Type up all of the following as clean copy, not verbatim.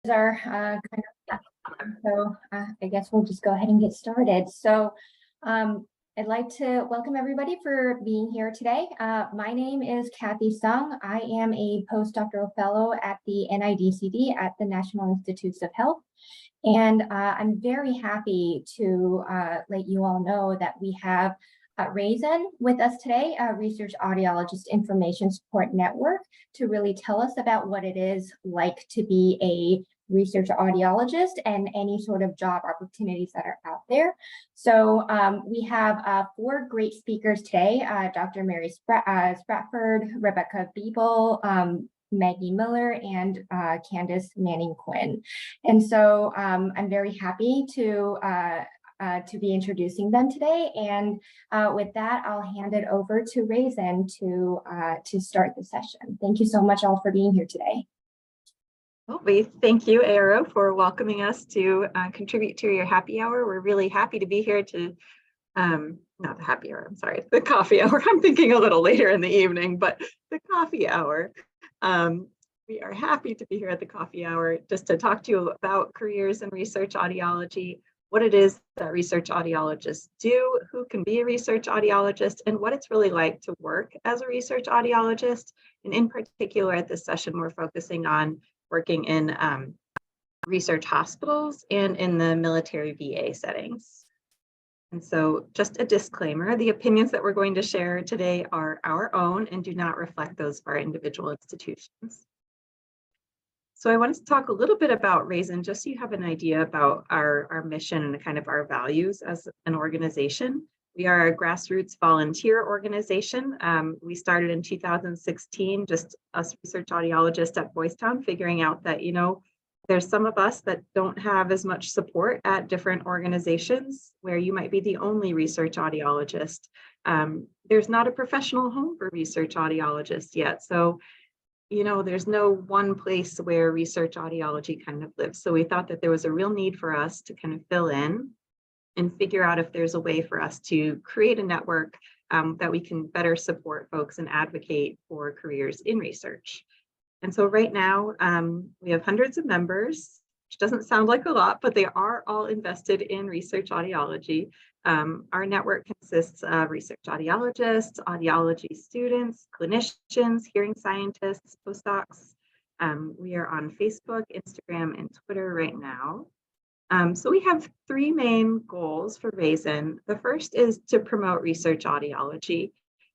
Our so I guess we'll just go ahead and get started. So I'd like to welcome everybody for being here today. My name is Kathy Sung. I am a postdoctoral fellow at the NIDCD at the National Institutes of Health. And I'm very happy to let you all know that we have RAISN with us today, Research Audiologist Information Support Network, to really tell us about what it is like to be a research audiologist and any sort of job opportunities that are out there. So we have 4 great speakers today, Dr. Mary Spratford, Rebecca Beeble, Maggie Miller, and Candace Manning-Quinn. And so I'm very happy to be introducing them today. And with that, I'll hand it over to RAISN to start the session. Thank you so much all for being here today. Well, we thank you, ARO, for welcoming us to contribute to your happy hour. We're really happy to be here to, not the happy hour, I'm sorry, the coffee hour. I'm thinking a little later in the evening, but the coffee hour. We are happy to be here at the coffee hour just to talk to you about careers in research audiology, what it is that research audiologists do, who can be a research audiologist, and what it's really like to work as a research audiologist. And in particular, at this session, we're focusing on working in research hospitals and in the military VA settings. And so just a disclaimer, the opinions that we're going to share today are our own and do not reflect those of our individual institutions. So I wanted to talk a little bit about RAISN, just so you have an idea about our mission and kind of our values as an organization. We are a grassroots volunteer organization. We started in 2016, just us research audiologists at Boys Town, figuring out that, you know, there's some of us that don't have as much support at different organizations where you might be the only research audiologist. There's not a professional home for research audiologists yet. So, you know, there's no one place where research audiology kind of lives. So we thought that there was a real need for us to kind of fill in and figure out if there's a way for us to create a network that we can better support folks and advocate for careers in research. And so right now we have hundreds of members, which doesn't sound like a lot, but they are all invested in research audiology. Our network consists of research audiologists, audiology students, clinicians, hearing scientists, postdocs. We are on Facebook, Instagram, and Twitter right now. So we have 3 main goals for RAISN. The first is to promote research audiology.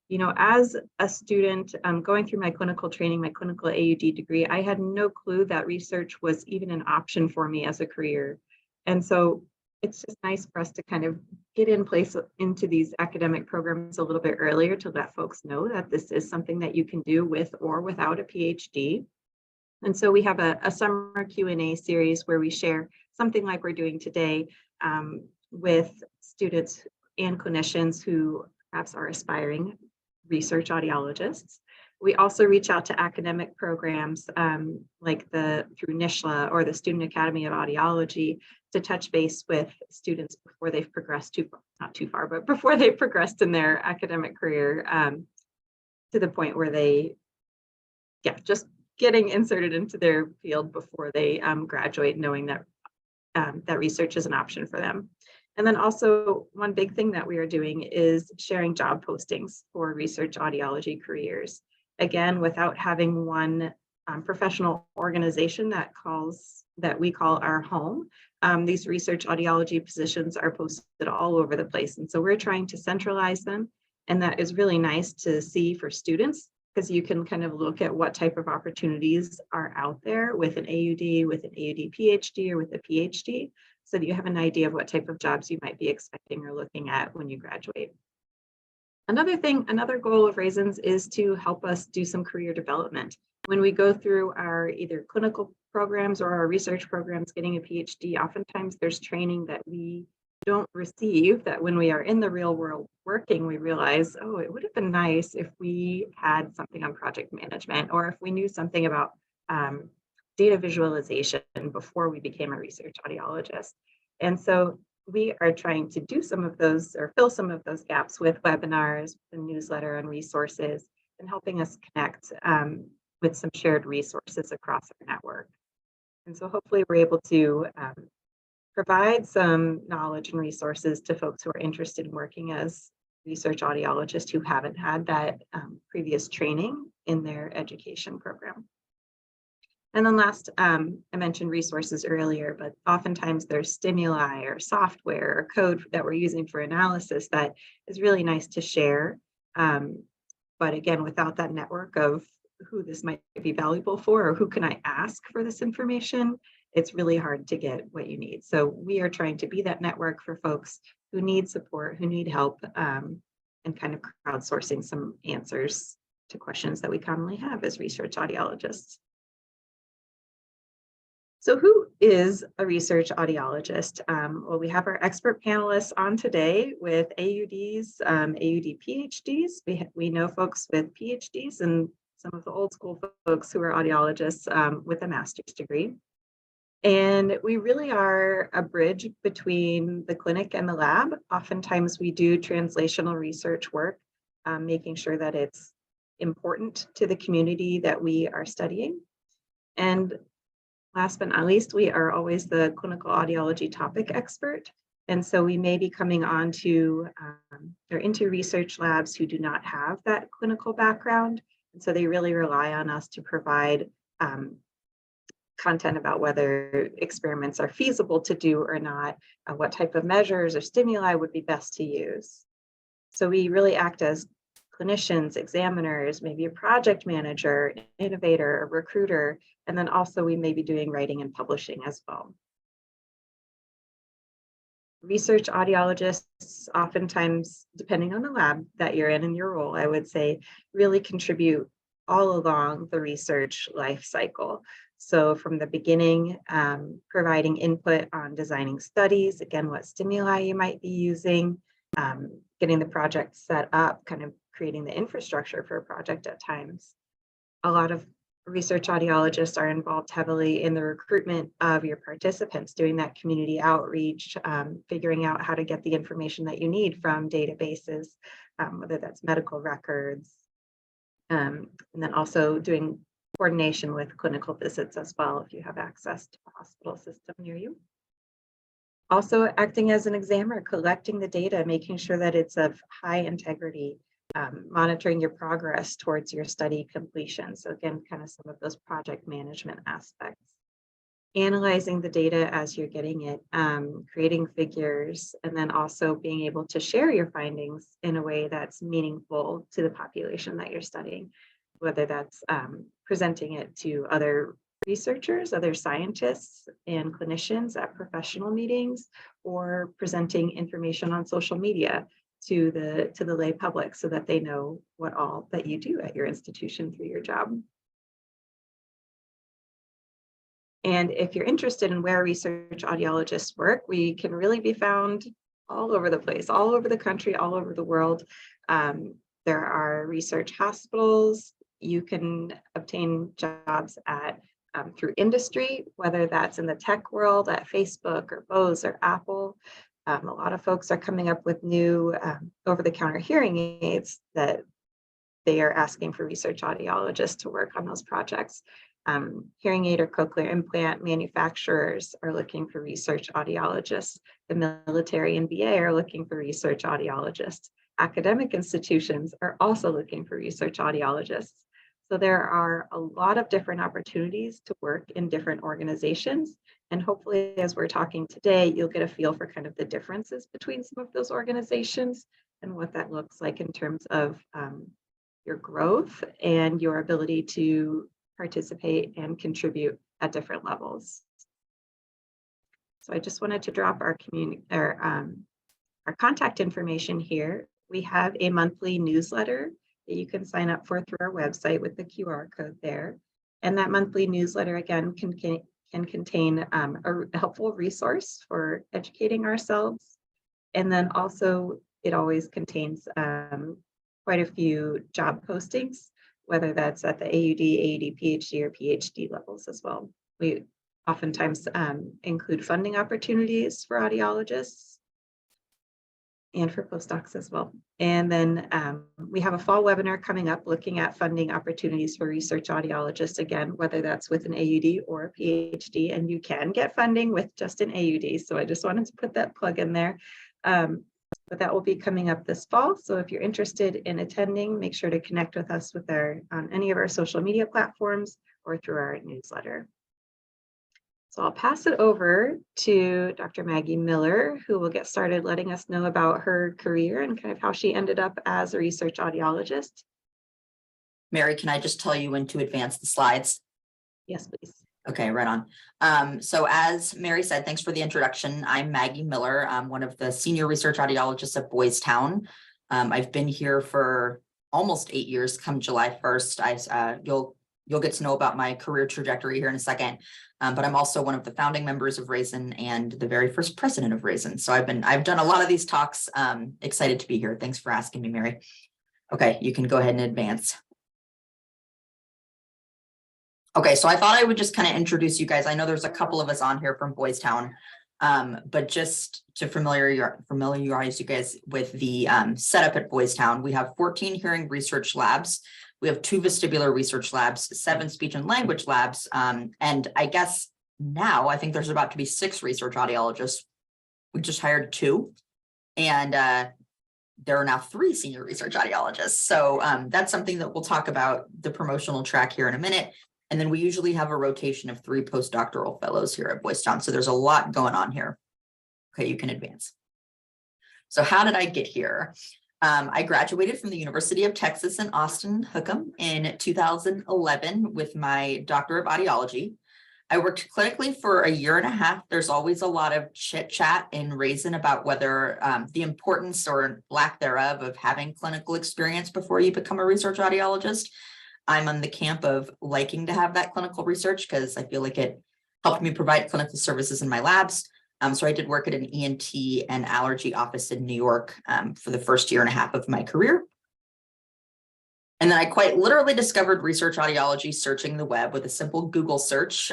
You know, as a student going through my clinical training, my clinical AUD degree, I had no clue that research was even an option for me as a career. And so it's just nice for us to kind of get in place into these academic programs a little bit earlier to let folks know that this is something that you can do with or without a PhD. And so we have a summer Q&A series where we share something like we're doing today with students and clinicians who perhaps are aspiring research audiologists. We also reach out to academic programs like through NISHLA or the Student Academy of Audiology to touch base with students before they've progressed not too far, but before they've progressed in their academic career to the point where they, just getting inserted into their field before they graduate, knowing that that research is an option for them. And then also one big thing that we are doing is sharing job postings for research audiology careers. Again, without having one professional organization that we call our home, these research audiology positions are posted all over the place. And so we're trying to centralize them. And that is really nice to see for students, because you can kind of look at what type of opportunities are out there with an AUD, with an AUD PhD, or with a PhD, so that you have an idea of what type of jobs you might be expecting or looking at when you graduate. Another goal of RAISN's is to help us do some career development. When we go through our either clinical programs or our research programs getting a PhD, oftentimes there's training that we don't receive, that when we are in the real world working, we realize, oh, it would have been nice if we had something on project management, or if we knew something about data visualization before we became a research audiologist. And so we are trying to do some of those, or fill some of those gaps with webinars, the newsletter, and resources, and helping us connect with some shared resources across our network. And so hopefully we're able to provide some knowledge and resources to folks who are interested in working as research audiologists who haven't had that previous training in their education program. And then last, I mentioned resources earlier, but oftentimes there's stimuli or software or code that we're using for analysis that is really nice to share. But again, without that network of who this might be valuable for or who can I ask for this information, it's really hard to get what you need. So we are trying to be that network for folks who need support, who need help, and kind of crowdsourcing some answers to questions that we commonly have as research audiologists. So who is a research audiologist? Well, we have our expert panelists on today with AUDs, AUD PhDs. We know folks with PhDs and some of the old school folks who are audiologists with a master's degree. And we really are a bridge between the clinic and the lab. Oftentimes we do translational research work, making sure that it's important to the community that we are studying. And last but not least, we are always the clinical audiology topic expert. And so we may be coming on to or into research labs who do not have that clinical background. And so they really rely on us to provide content about whether experiments are feasible to do or not, what type of measures or stimuli would be best to use. So we really act as clinicians, examiners, maybe a project manager, innovator, a recruiter, and then also we may be doing writing and publishing as well. Research audiologists oftentimes, depending on the lab that you're in and your role, I would say, really contribute all along the research life cycle. So from the beginning, providing input on designing studies, again, what stimuli you might be using, getting the project set up, kind of creating the infrastructure for a project at times. A lot of research audiologists are involved heavily in the recruitment of your participants, doing that community outreach, figuring out how to get the information that you need from databases, whether that's medical records, and then also doing coordination with clinical visits as well if you have access to a hospital system near you. Also acting as an examiner, collecting the data, making sure that it's of high integrity, monitoring your progress towards your study completion. So again, kind of some of those project management aspects. Analyzing the data as you're getting it, creating figures, and then also being able to share your findings in a way that's meaningful to the population that you're studying, whether that's presenting it to other researchers, other scientists and clinicians at professional meetings, or presenting information on social media to the lay public so that they know what all that you do at your institution through your job. And if you're interested in where research audiologists work, we can really be found all over the place, all over the country, all over the world. There are research hospitals. You can obtain jobs at through industry, whether that's in the tech world at Facebook or Bose or Apple. A lot of folks are coming up with new over-the-counter hearing aids that they are asking for research audiologists to work on those projects. Hearing aid or cochlear implant manufacturers are looking for research audiologists. The military and VA are looking for research audiologists. Academic institutions are also looking for research audiologists. So there are a lot of different opportunities to work in different organizations. And hopefully, as we're talking today, you'll get a feel for kind of the differences between some of those organizations and what that looks like in terms of your growth and your ability to participate and contribute at different levels. So I just wanted to drop our contact information here. We have a monthly newsletter that you can sign up for through our website with the QR code there. And that monthly newsletter, again, can contain a helpful resource for educating ourselves. And then also, it always contains quite a few job postings, whether that's at the AUD, AUD, PhD, or PhD levels as well. We oftentimes include funding opportunities for audiologists. and for postdocs as well. And then we have a fall webinar coming up looking at funding opportunities for research audiologists, again, whether that's with an AUD or a PhD, and you can get funding with just an AUD. So I just wanted to put that plug in there. But that will be coming up this fall. So if you're interested in attending, make sure to connect with us with on any of our social media platforms or through our newsletter. So I'll pass it over to Dr. Maggie Miller, who will get started letting us know about her career and kind of how she ended up as a research audiologist. Mary, can I just tell you when to advance the slides? Yes, please. Okay, right on. So as Mary said, thanks for the introduction. I'm Maggie Miller. I'm one of the senior research audiologists at Boys Town. I've been here for almost 8 years. Come July 1st, you'll get to know about my career trajectory here in a second. But I'm also one of the founding members of RAISN and the very first president of RAISN. So I've done a lot of these talks. Excited to be here. Thanks for asking me, Mary. Okay, you can go ahead and advance. Okay, so I thought I would just kind of introduce you guys. I know there's a couple of us on here from Boys Town, but just to familiarize you guys with the setup at Boys Town, we have 14 hearing research labs. We have 2 vestibular research labs, 7 speech and language labs, and I guess now I think there's about to be 6 research audiologists. We just hired 2, and there are now 3 senior research audiologists. So that's something that we'll talk about the promotional track here in a minute. And then we usually have a rotation of 3 postdoctoral fellows here at Boys Town. So there's a lot going on here. Okay, you can advance. So how did I get here? I graduated from the University of Texas in Austin, Hookham in 2011 with my Doctor of Audiology. I worked clinically for a year and a half. There's always a lot of chit chat in RAISN about whether the importance or lack thereof of having clinical experience before you become a research audiologist. I'm on the camp of liking to have that clinical research because I feel like it helped me provide clinical services in my labs. So I did work at an ENT and allergy office in New York for the first year and a half of my career. And then I quite literally discovered research audiology searching the web with a simple Google search.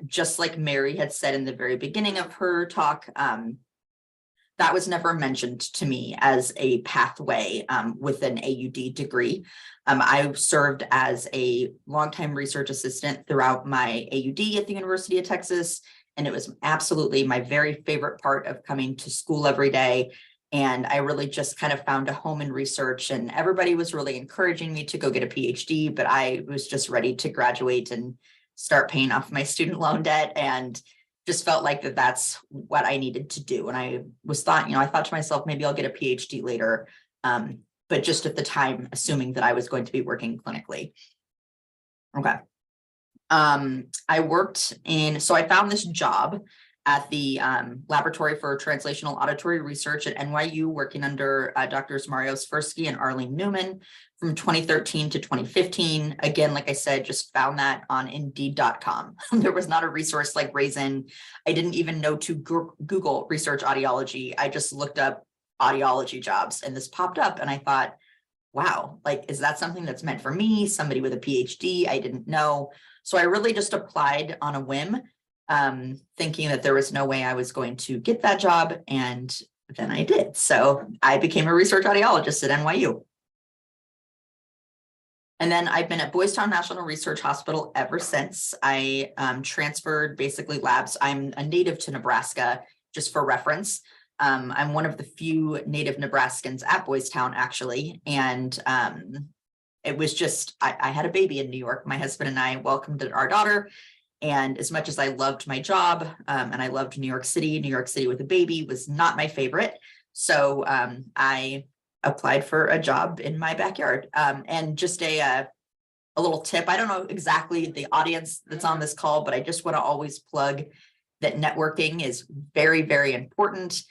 Just like Mary had said in the very beginning of her talk, that was never mentioned to me as a pathway with an AUD degree. I served as a longtime research assistant throughout my AUD at the University of Texas, and it was absolutely my very favorite part of coming to school every day. And I really just kind of found a home in research, and everybody was really encouraging me to go get a PhD, but I was just ready to graduate and start paying off my student loan debt, and just felt like that's what I needed to do. And I thought to myself, maybe I'll get a PhD later. But just at the time, assuming that I was going to be working clinically. Okay. So I found this job at the Laboratory for Translational Auditory Research at NYU, working under Drs. Mario Swirsky and Arlene Newman from 2013 to 2015. Again, like I said, just found that on Indeed.com. There was not a resource like RAISN. I didn't even know to Google research audiology. I just looked up audiology jobs and this popped up, and I thought, wow, like, is that something that's meant for me? Somebody with a PhD? I didn't know. So I really just applied on a whim, thinking that there was no way I was going to get that job. And then I did. So I became a research audiologist at NYU. And then I've been at Boys Town National Research Hospital ever since. I transferred basically labs. I'm a native to Nebraska, just for reference. I'm one of the few native Nebraskans at Boys Town, actually. And it was just, I had a baby in New York. My husband and I welcomed our daughter. And as much as I loved my job and I loved New York City with a baby was not my favorite. So I applied for a job in my backyard. And just a little tip, I don't know exactly the audience that's on this call, but I just want to always plug that networking is very, very important.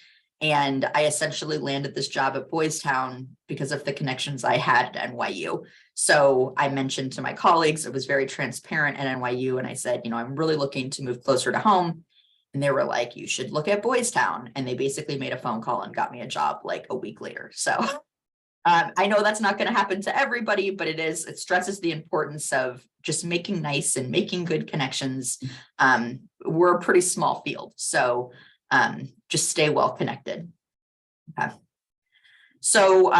And I essentially landed this job at Boys Town because of the connections I had at NYU. So I mentioned to my colleagues, it was very transparent at NYU. And I said, I'm really looking to move closer to home. And they were like, you should look at Boys Town. And they basically made a phone call and got me a job like a week later. So I know that's not going to happen to everybody, but it stresses the importance of just making nice and making good connections. We're a pretty small field. So just stay well connected. Okay. So,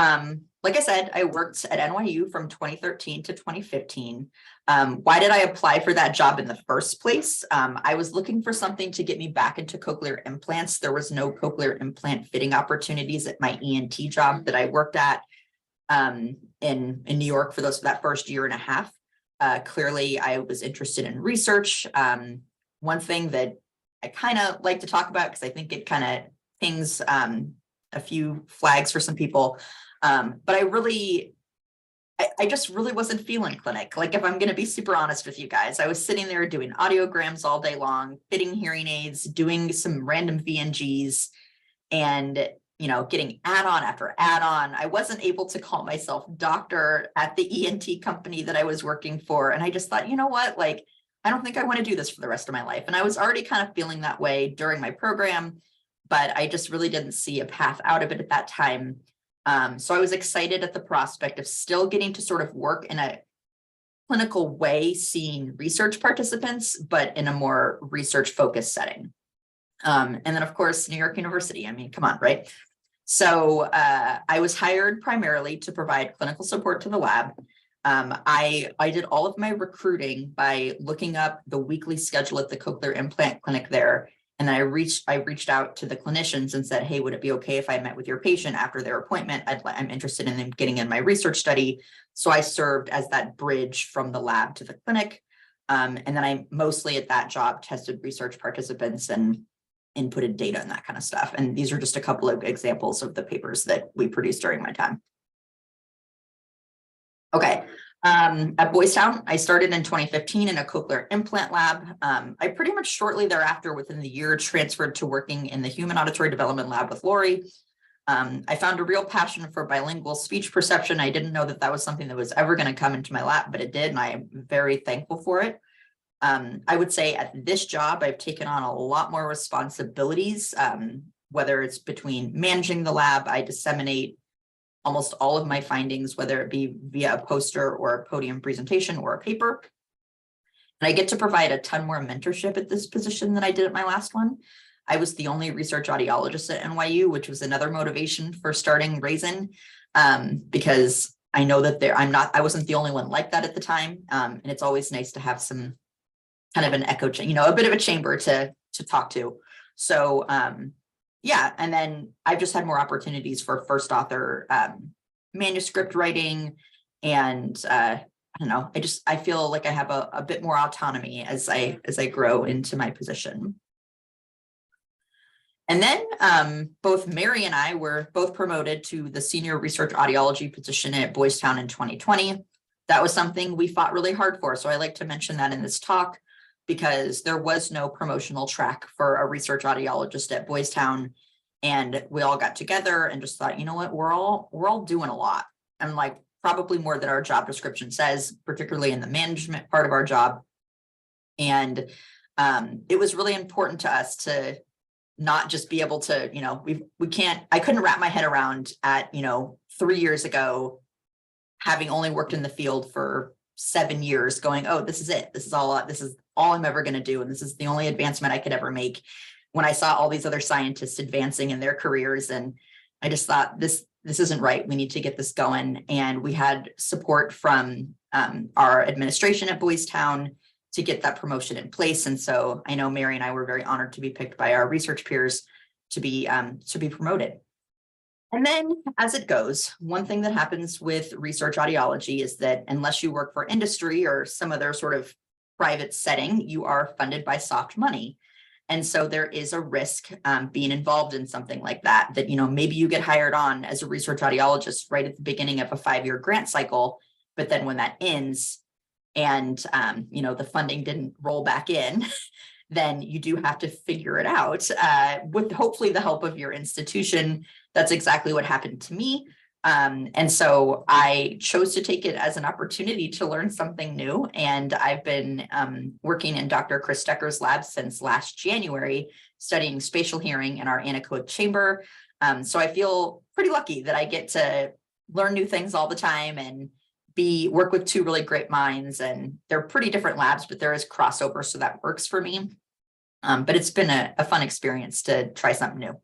like I said, I worked at NYU from 2013 to 2015. Why did I apply for that job in the first place? I was looking for something to get me back into cochlear implants. There was no cochlear implant fitting opportunities at my ENT job that I worked at in New York for that first year and a half. Clearly, I was interested in research. One thing that I kind of like to talk about, because I think it kind of pings a few flags for some people. But I just really wasn't feeling clinic. Like, if I'm going to be super honest with you guys, I was sitting there doing audiograms all day long, fitting hearing aids, doing some random VNGs, and, you know, getting add-on after add-on. I wasn't able to call myself doctor at the ENT company that I was working for. And I just thought, you know what, like, I don't think I want to do this for the rest of my life. And I was already kind of feeling that way during my program, but I just really didn't see a path out of it at that time. So I was excited at the prospect of still getting to sort of work in a clinical way, seeing research participants, but in a more research focused setting. And then, of course, New York University. I mean, come on, right? So I was hired primarily to provide clinical support to the lab. I did all of my recruiting by looking up the weekly schedule at the cochlear implant clinic there. And then I reached out to the clinicians and said, hey, would it be okay if I met with your patient after their appointment? I'm interested in them getting in my research study. So I served as that bridge from the lab to the clinic. And then I mostly at that job tested research participants and inputted data and that kind of stuff. And these are just a couple of examples of the papers that we produced during my time. Okay. At Boys Town, I started in 2015 in a cochlear implant lab. I pretty much shortly thereafter, within the year, transferred to working in the human auditory development lab with Lori. I found a real passion for bilingual speech perception. I didn't know that that was something that was ever going to come into my lap, but it did, and I am very thankful for it. I would say at this job, I've taken on a lot more responsibilities, whether it's between managing the lab. I disseminate almost all of my findings, whether it be via a poster or a podium presentation or a paper. And I get to provide a ton more mentorship at this position than I did at my last one. I was the only research audiologist at NYU, which was another motivation for starting RAISN, because I know that I wasn't the only one like that at the time. And it's always nice to have some kind of an echo, a bit of a chamber to talk to. So, yeah, and then I've just had more opportunities for first author manuscript writing, and I don't know. I feel like I have a bit more autonomy as I grow into my position. And then both Mary and I were both promoted to the senior research audiology position at Boys Town in 2020. That was something we fought really hard for. So I like to mention that in this talk, because there was no promotional track for a research audiologist at Boys Town. And we all got together and just thought, you know what, we're all doing a lot. And like probably more than our job description says, particularly in the management part of our job. And it was really important to us to not just be able to, I couldn't wrap my head around at, 3 years ago, having only worked in the field for 7 years, going, oh, this is it. This is all I'm ever going to do. And this is the only advancement I could ever make, when I saw all these other scientists advancing in their careers. And I just thought, this isn't right. We need to get this going. And we had support from our administration at Boys Town to get that promotion in place. And so I know Mary and I were very honored to be picked by our research peers to be promoted. And then as it goes, one thing that happens with research audiology is that unless you work for industry or some other sort of private setting, you are funded by soft money. And so there is a risk being involved in something like that, maybe you get hired on as a research audiologist right at the beginning of a 5-year grant cycle, but then when that ends and, the funding didn't roll back in, then you do have to figure it out with hopefully the help of your institution. That's exactly what happened to me. And so I chose to take it as an opportunity to learn something new. And I've been working in Dr. Chris Decker's lab since last January, studying spatial hearing in our anechoic chamber. So I feel pretty lucky that I get to learn new things all the time and work with 2 really great minds. And they're pretty different labs, but there is crossover, so that works for me. But it's been a fun experience to try something new.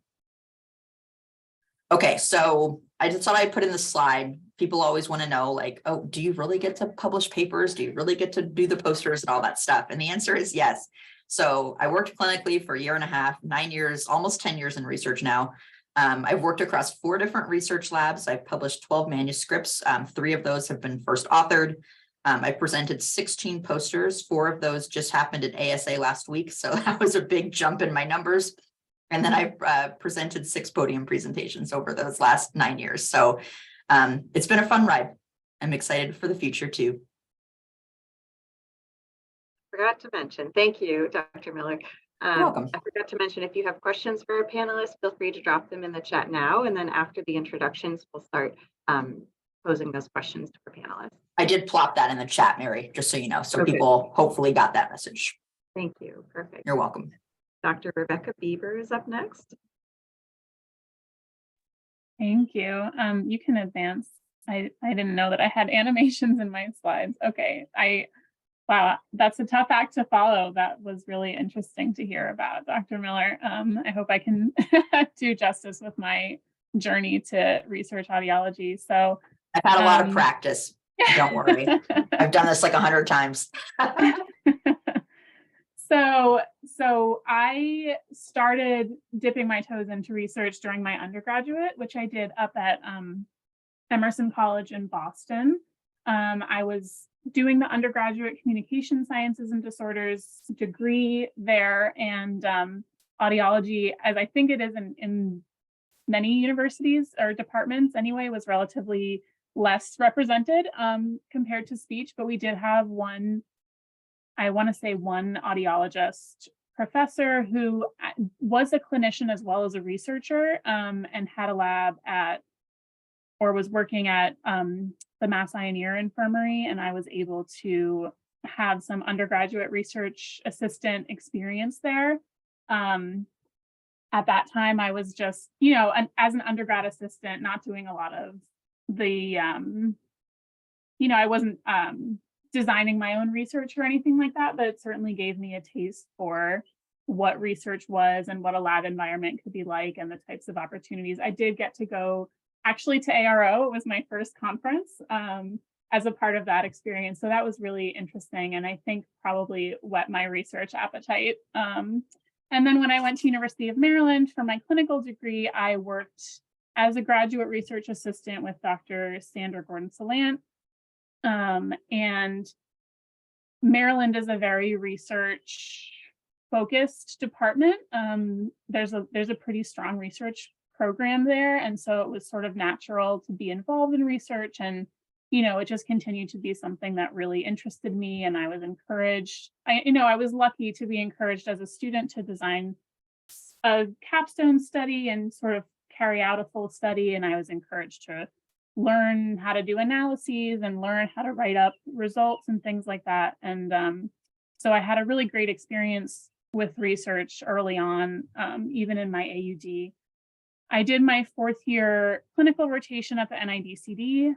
Okay, so I just thought I'd put in the slide. People always want to know, like, oh, do you really get to publish papers? Do you really get to do the posters and all that stuff? And the answer is yes. So I worked clinically for a year and a half, 9 years, almost 10 years in research now. I've worked across 4 different research labs. I've published 12 manuscripts. 3 of those have been first authored. I presented 16 posters. 4 of those just happened at ASA last week. So that was a big jump in my numbers. And then I presented 6 podium presentations over those last 9 years. So it's been a fun ride. I'm excited for the future too. Forgot to mention, thank you, Dr. Miller. You're welcome. I forgot to mention, if you have questions for our panelists, feel free to drop them in the chat now. And then after the introductions, we'll start posing those questions to our panelists. I did plop that in the chat, Mary, just so you know. So Okay. people hopefully got that message. Thank you. Perfect. You're welcome. Dr. Rebecca Bieber is up next. Thank you. You can advance. I didn't know that I had animations in my slides. Okay. Wow, that's a tough act to follow. That was really interesting to hear about, Dr. Miller. I hope I can do justice with my journey to research audiology. So I've had a lot of practice. Don't worry. I've done this like 100 times. So I started dipping my toes into research during my undergraduate, which I did up at Emerson College in Boston. I was doing the undergraduate communication sciences and disorders degree there, and audiology, as I think it is in many universities or departments anyway, was relatively less represented compared to speech, but we did have one audiologist professor who was a clinician as well as a researcher, and had a lab at, or was working at the Mass Eye and Ear Infirmary, and I was able to have some undergraduate research assistant experience there. At that time, I was just, as an undergrad assistant, not doing a lot of the, I wasn't designing my own research or anything like that, but it certainly gave me a taste for what research was and what a lab environment could be like and the types of opportunities. I did get to go actually to ARO. It was my first conference as a part of that experience. So that was really interesting, and I think probably whet my research appetite. And then when I went to University of Maryland for my clinical degree, I worked as a graduate research assistant with Dr. Sandra Gordon-Salant. And Maryland is a very research focused department. There's a pretty strong research program there, and so it was sort of natural to be involved in research, and it just continued to be something that really interested me, and I was encouraged. I was lucky to be encouraged as a student to design a capstone study and sort of carry out a full study, and I was encouraged to learn how to do analyses and learn how to write up results and things like that. And so I had a really great experience with research early on, even in my AUD. I did my 4th year clinical rotation at the NIDCD,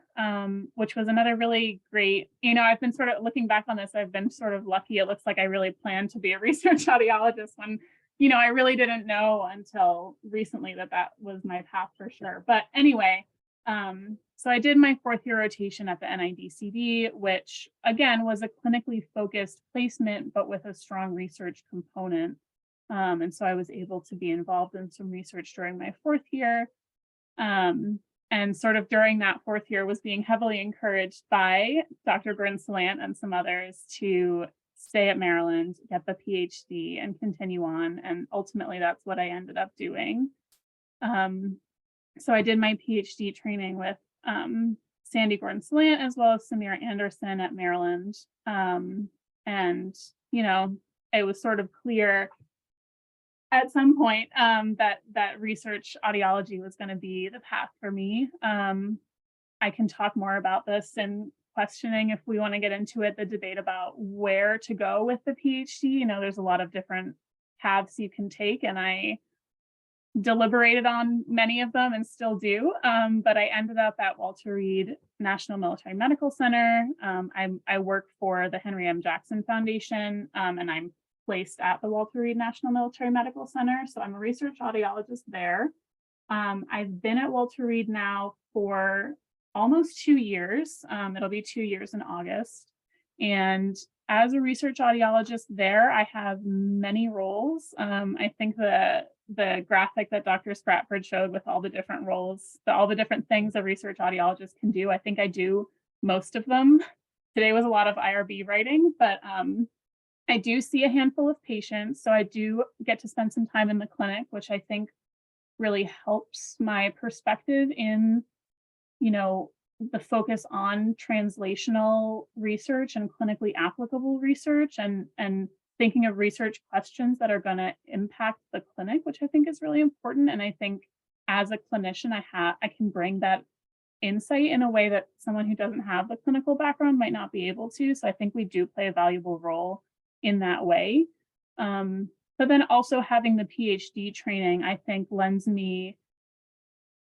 which was another really great, I've been sort of looking back on this, I've been sort of lucky. It looks like I really planned to be a research audiologist when, I really didn't know until recently that was my path for sure. But anyway, so I did my 4th year rotation at the NIDCD, which again was a clinically focused placement, but with a strong research component. And so I was able to be involved in some research during my 4th year. And sort of during that 4th year was being heavily encouraged by Dr. Gordon-Salant and some others to stay at Maryland, get the PhD and continue on. And ultimately that's what I ended up doing. So I did my PhD training with Sandy Gordon-Salant as well as Samira Anderson at Maryland. And, it was sort of clear at some point that research audiology was going to be the path for me. I can talk more about this in questioning if we want to get into it, the debate about where to go with the PhD. There's a lot of different paths you can take, and I deliberated on many of them and still do, but I ended up at Walter Reed National Military Medical Center. I work for the Henry M. Jackson Foundation, and I'm placed at the Walter Reed National Military Medical Center. So I'm a research audiologist there. I've been at Walter Reed now for almost 2 years. It'll be 2 years in August. And as a research audiologist there, I have many roles. I think the graphic that Dr. Spratford showed with all the different roles, all the different things a research audiologist can do, I think I do most of them. Today was a lot of IRB writing, but I do see a handful of patients. So I do get to spend some time in the clinic, which I think really helps my perspective in, the focus on translational research and clinically applicable research, and thinking of research questions that are going to impact the clinic, which I think is really important. And I think as a clinician, I can bring that insight in a way that someone who doesn't have the clinical background might not be able to. So I think we do play a valuable role in that way. But then also having the PhD training, I think lends me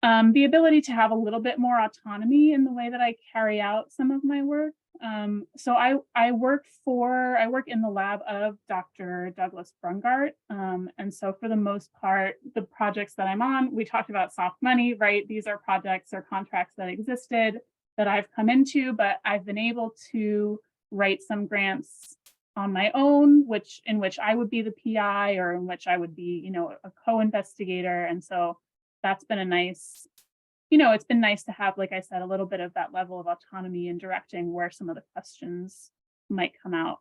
the ability to have a little bit more autonomy in the way that I carry out some of my work. So I work in the lab of Dr. Douglas Brungart. And so for the most part, the projects that I'm on, we talked about soft money, right? These are projects or contracts that existed that I've come into, but I've been able to write some grants on my own, in which I would be the PI, or in which I would be, a co-investigator. And so that's been a nice, it's been nice to have, like I said, a little bit of that level of autonomy in directing where some of the questions might come out.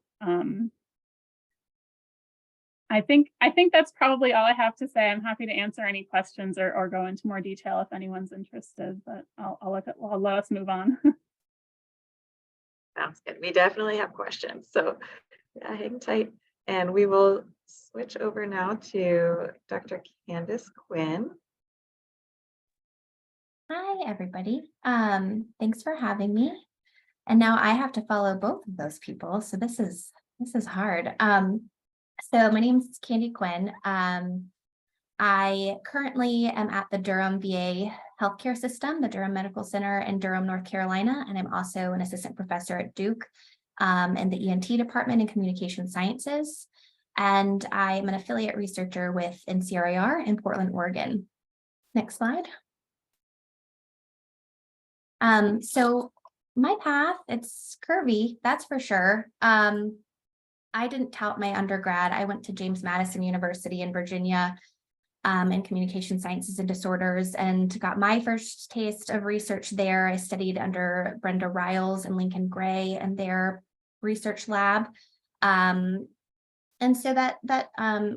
I think that's probably all I have to say. I'm happy to answer any questions or go into more detail if anyone's interested, but I'll let us move on. Sounds good. We definitely have questions. So yeah, hang tight. And we will switch over now to Dr. Candace Quinn. Hi, everybody. Thanks for having me. And now I have to follow both of those people. So this is hard. So my name is Candy Quinn. I currently am at the Durham VA healthcare system, the Durham Medical Center in Durham, North Carolina. And I'm also an assistant professor at Duke in the ENT department in communication sciences. And I'm an affiliate researcher with NCRAR in Portland, Oregon. Next slide. So my path, it's curvy, that's for sure. I didn't tout my undergrad. I went to James Madison University in Virginia in communication sciences and disorders, and got my first taste of research there. I studied under Brenda Riles and Lincoln Gray and their research lab. And so that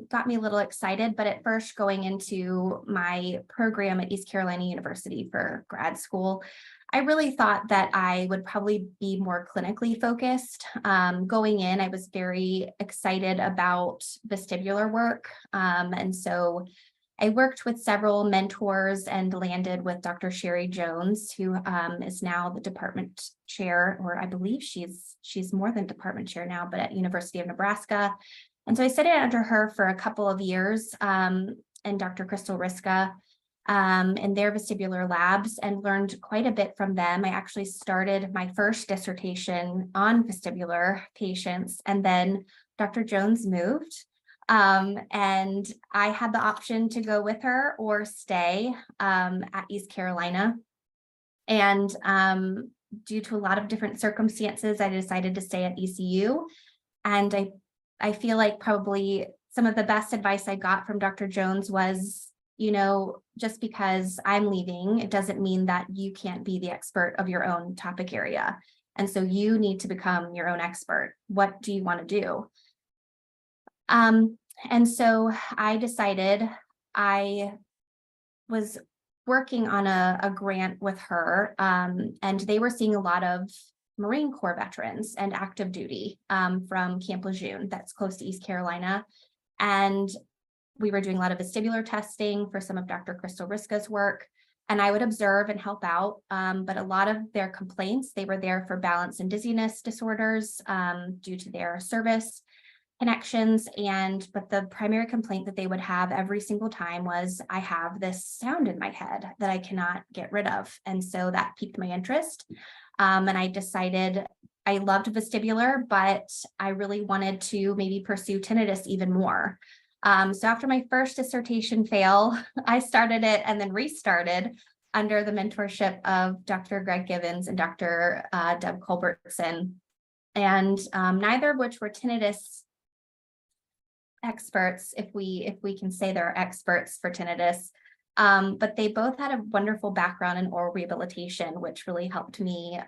got me a little excited, but at first going into my program at East Carolina University for grad school, I really thought that I would probably be more clinically focused. Going in, I was very excited about vestibular work. And so I worked with several mentors and landed with Dr. Sherry Jones, who is now the department chair, or I believe she's more than department chair now, but at University of Nebraska. And so I studied under her for a couple of years, and Dr. Crystal Riska in their vestibular labs, and learned quite a bit from them. I actually started my first dissertation on vestibular patients, and then Dr. Jones moved. And I had the option to go with her or stay at East Carolina. And due to a lot of different circumstances, I decided to stay at ECU. And I feel like probably some of the best advice I got from Dr. Jones was, just because I'm leaving, it doesn't mean that you can't be the expert of your own topic area. And so you need to become your own expert. What do you want to do? And so I decided, I was working on a grant with her, and they were seeing a lot of Marine Corps veterans and active duty from Camp Lejeune, that's close to East Carolina. And we were doing a lot of vestibular testing for some of Dr. Crystal Riska's work, and I would observe and help out. But a lot of their complaints, they were there for balance and dizziness disorders due to their service connections. But the primary complaint that they would have every single time was, I have this sound in my head that I cannot get rid of. And so that piqued my interest. And I decided I loved vestibular, but I really wanted to maybe pursue tinnitus even more. So after my first dissertation fail, I started it and then restarted under the mentorship of Dr. Greg Givens and Dr. Deb Culbertson, and neither of which were tinnitus experts, if we can say they're experts for tinnitus. But they both had a wonderful background in oral rehabilitation, which really helped me.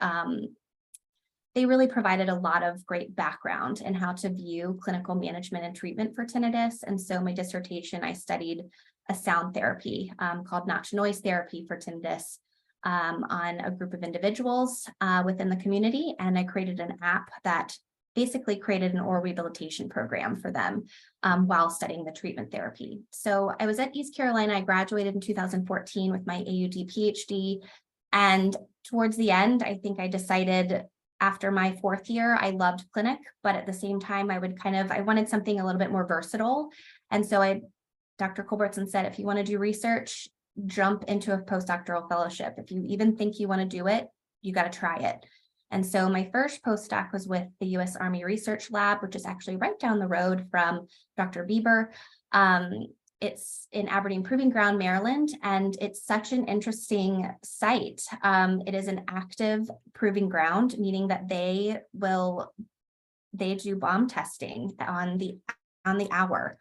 They really provided a lot of great background in how to view clinical management and treatment for tinnitus. And so my dissertation, I studied a sound therapy called notch-noise therapy for tinnitus on a group of individuals within the community. And I created an app that basically created an oral rehabilitation program for them while studying the treatment therapy. So I was at East Carolina. I graduated in 2014 with my AUD PhD. And towards the end, I think I decided after my 4th year, I loved clinic, but at the same time, I wanted something a little bit more versatile. And so Dr. Culbertson said, if you want to do research, jump into a postdoctoral fellowship. If you even think you want to do it, you got to try it. And so my first postdoc was with the U.S. Army Research Lab, which is actually right down the road from Dr. Bieber. It's in Aberdeen Proving Ground, Maryland, and it's such an interesting site. It is an active proving ground, meaning that they do bomb testing on the hour.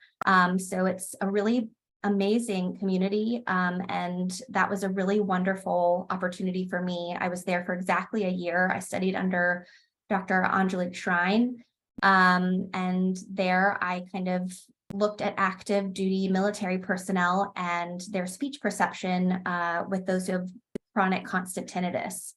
So it's a really amazing community, and that was a really wonderful opportunity for me. I was there for exactly a year. I studied under Dr. Angelique Shrine, and there I kind of looked at active duty military personnel and their speech perception with those who have chronic constant tinnitus.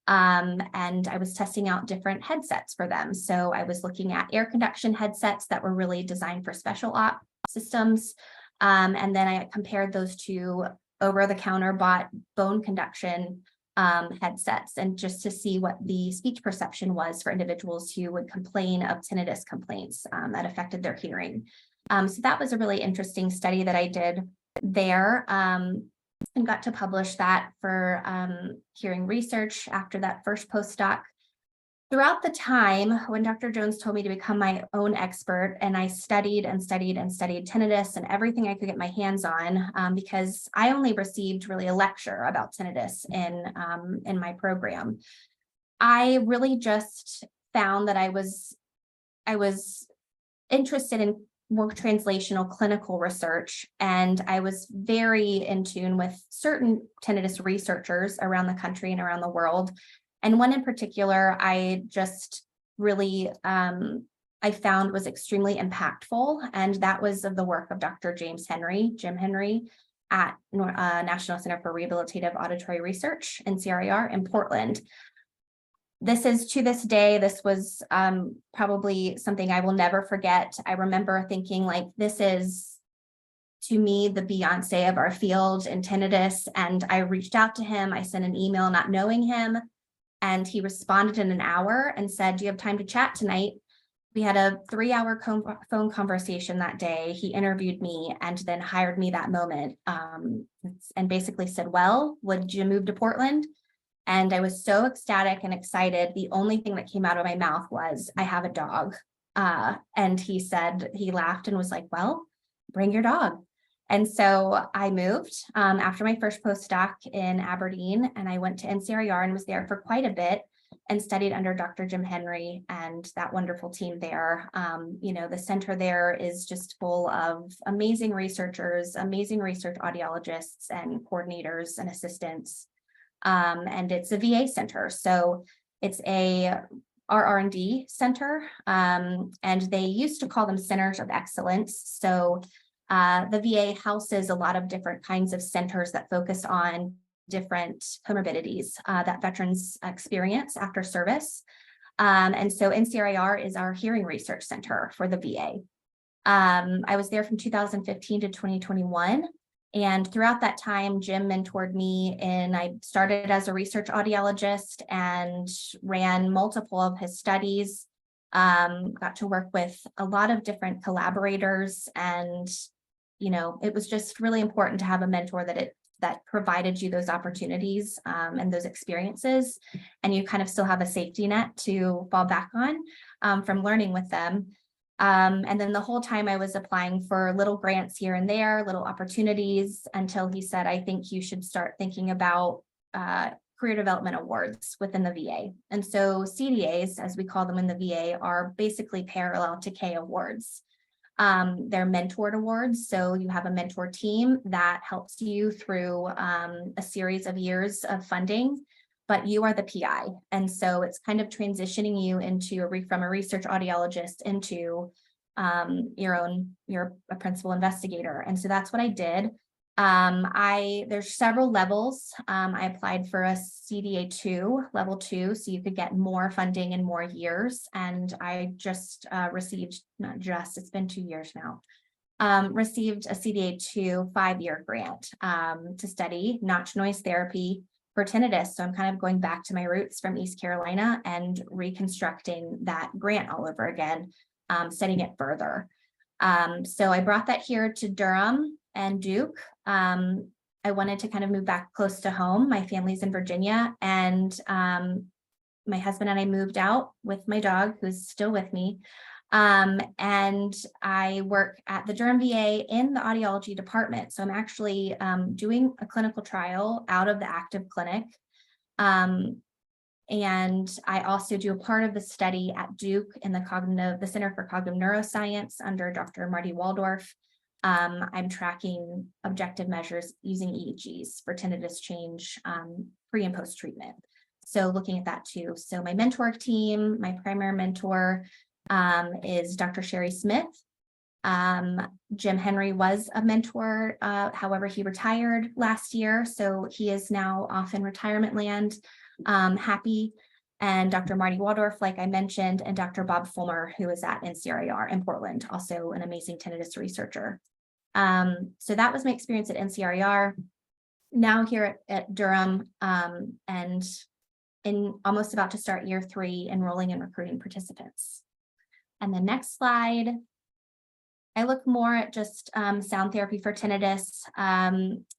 And I was testing out different headsets for them. So I was looking at air conduction headsets that were really designed for special op systems. And then I compared those to over-the-counter bought bone conduction headsets, and just to see what the speech perception was for individuals who would complain of tinnitus complaints that affected their hearing. So that was a really interesting study that I did there, and got to publish that for hearing research after that first postdoc. Throughout the time when Dr. Jones told me to become my own expert, and I studied and studied and studied tinnitus and everything I could get my hands on, because I only received really a lecture about tinnitus in my program, I really just found that I was interested in more translational clinical research, and I was very in tune with certain tinnitus researchers around the country and around the world. And one in particular, I just really, I found was extremely impactful, and that was of the work of Dr. Jim Henry at National Center for Rehabilitative Auditory Research, NCRAR, in Portland. This is, to this day, this was probably something I will never forget. I remember thinking, like, this is, to me, the Beyonce of our field in tinnitus. And I reached out to him. I sent an email not knowing him, and he responded in an hour and said, do you have time to chat tonight? We had a 3-hour phone conversation that day. He interviewed me and then hired me that moment, and basically said, well, would you move to Portland? And I was so ecstatic and excited. The only thing that came out of my mouth was, I have a dog. And he said, he laughed and was like, well, bring your dog. And so I moved after my first postdoc in Aberdeen, and I went to NCRAR and was there for quite a bit and studied under Dr. Jim Henry and that wonderful team there. You know, the center there is just full of amazing researchers, amazing research audiologists and coordinators and assistants. And it's a VA center. So it's a R&D center, and they used to call them centers of excellence. So the VA houses a lot of different kinds of centers that focus on different comorbidities that veterans experience after service. And so NCRAR is our hearing research center for the VA. I was there from 2015 to 2021. And throughout that time, Jim mentored me, and I started as a research audiologist and ran multiple of his studies, got to work with a lot of different collaborators. And, you know, it was just really important to have a mentor that provided you those opportunities and those experiences. And you kind of still have a safety net to fall back on from learning with them. And then the whole time I was applying for little grants here and there, little opportunities, until he said, I think you should start thinking about career development awards within the VA. And so CDAs, as we call them in the VA, are basically parallel to K awards. They're mentored awards. So you have a mentor team that helps you through a series of years of funding, but you are the PI. And so it's kind of transitioning you into from a research audiologist into you're a principal investigator. And so that's what I did. There's several levels. I applied for a CDA 2, level 2, so you could get more funding in more years. And I just received, it's been 2 years now, received a CDA 2 5-year grant to study notch noise therapy for tinnitus. So I'm kind of going back to my roots from East Carolina and reconstructing that grant all over again, studying it further. So I brought that here to Durham and Duke. I wanted to kind of move back close to home. My family's in Virginia, and my husband and I moved out with my dog, who's still with me. And I work at the Durham VA in the audiology department. So I'm actually doing a clinical trial out of the active clinic. And I also do a part of the study at Duke in the Center for Cognitive Neuroscience under Dr. Marty Waldorf. I'm tracking objective measures using EEGs for tinnitus change pre and post treatment. So looking at that too. So my mentor team, my primary mentor is Dr. Sherry Smith. Jim Henry was a mentor, however, he retired last year. So he is now off in retirement land, happy. And Dr. Marty Waldorf, like I mentioned, and Dr. Bob Fulmer, who is at NCRIR in Portland, also an amazing tinnitus researcher. So that was my experience at NCRIR. Now here at Durham, and almost about to start year 3, enrolling and recruiting participants. And the next slide, I look more at just sound therapy for tinnitus,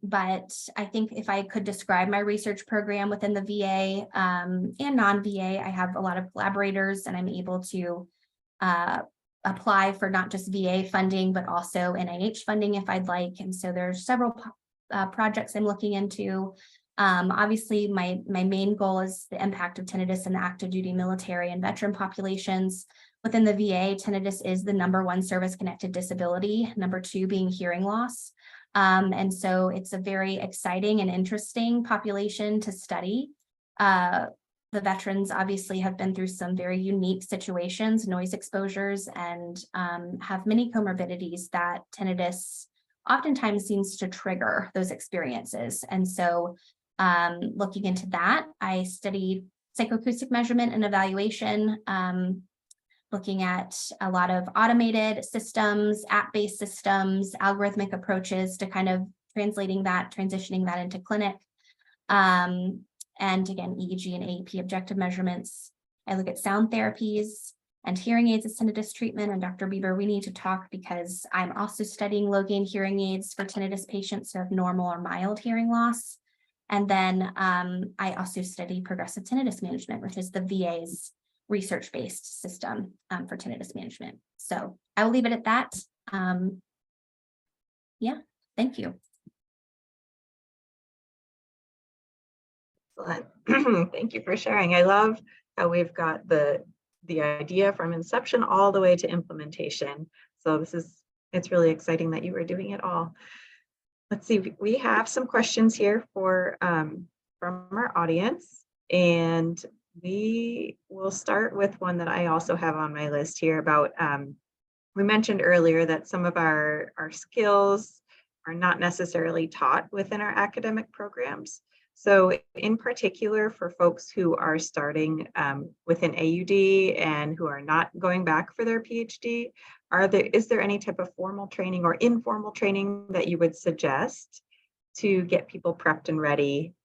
but I think if I could describe my research program within the VA and non-VA, I have a lot of collaborators, and I'm able to apply for not just VA funding, but also NIH funding if I'd like. And so there's several projects I'm looking into. Obviously, my main goal is the impact of tinnitus in the active duty military and veteran populations. Within the VA, tinnitus is the #1 service-connected disability, #2 being hearing loss. And so it's a very exciting and interesting population to study. The veterans obviously have been through some very unique situations, noise exposures, and have many comorbidities that tinnitus oftentimes seems to trigger those experiences. And so looking into that, I studied psychoacoustic measurement and evaluation, looking at a lot of automated systems, app-based systems, algorithmic approaches to kind of transitioning that into clinic. And again, EEG and AEP objective measurements. I look at sound therapies and hearing aids as tinnitus treatment. And Dr. Bieber, we need to talk because I'm also studying low gain hearing aids for tinnitus patients who have normal or mild hearing loss. And then I also study progressive tinnitus management, which is the VA's research-based system for tinnitus management. So I will leave it at that. Yeah, thank you. Excellent. Thank you for sharing. I love how we've got the idea from inception all the way to implementation. So it's really exciting that you were doing it all. Let's see, we have some questions here from our audience, and we will start with one that I also have on my list here about, we mentioned earlier that some of our skills are not necessarily taught within our academic programs. So in particular for folks who are starting with an AUD and who are not going back for their PhD, is there any type of formal training or informal training that you would suggest to get people prepped and ready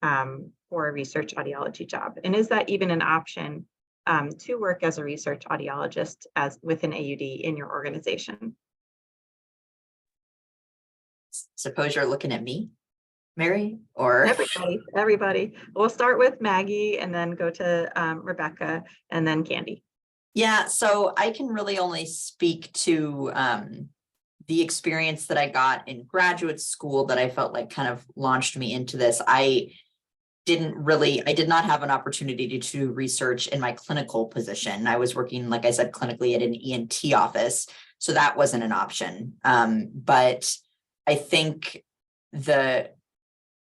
for a research audiology job? And is that even an option to work as a research audiologist with an AUD in your organization? Suppose you're looking at me, Mary, or everybody. We'll start with Maggie and then go to Rebecca and then Candy. Yeah, so I can really only speak to the experience that I got in graduate school that I felt like kind of launched me into this. I did not have an opportunity to do research in my clinical position. I was working, like I said, clinically at an ENT office, so that wasn't an option. But I think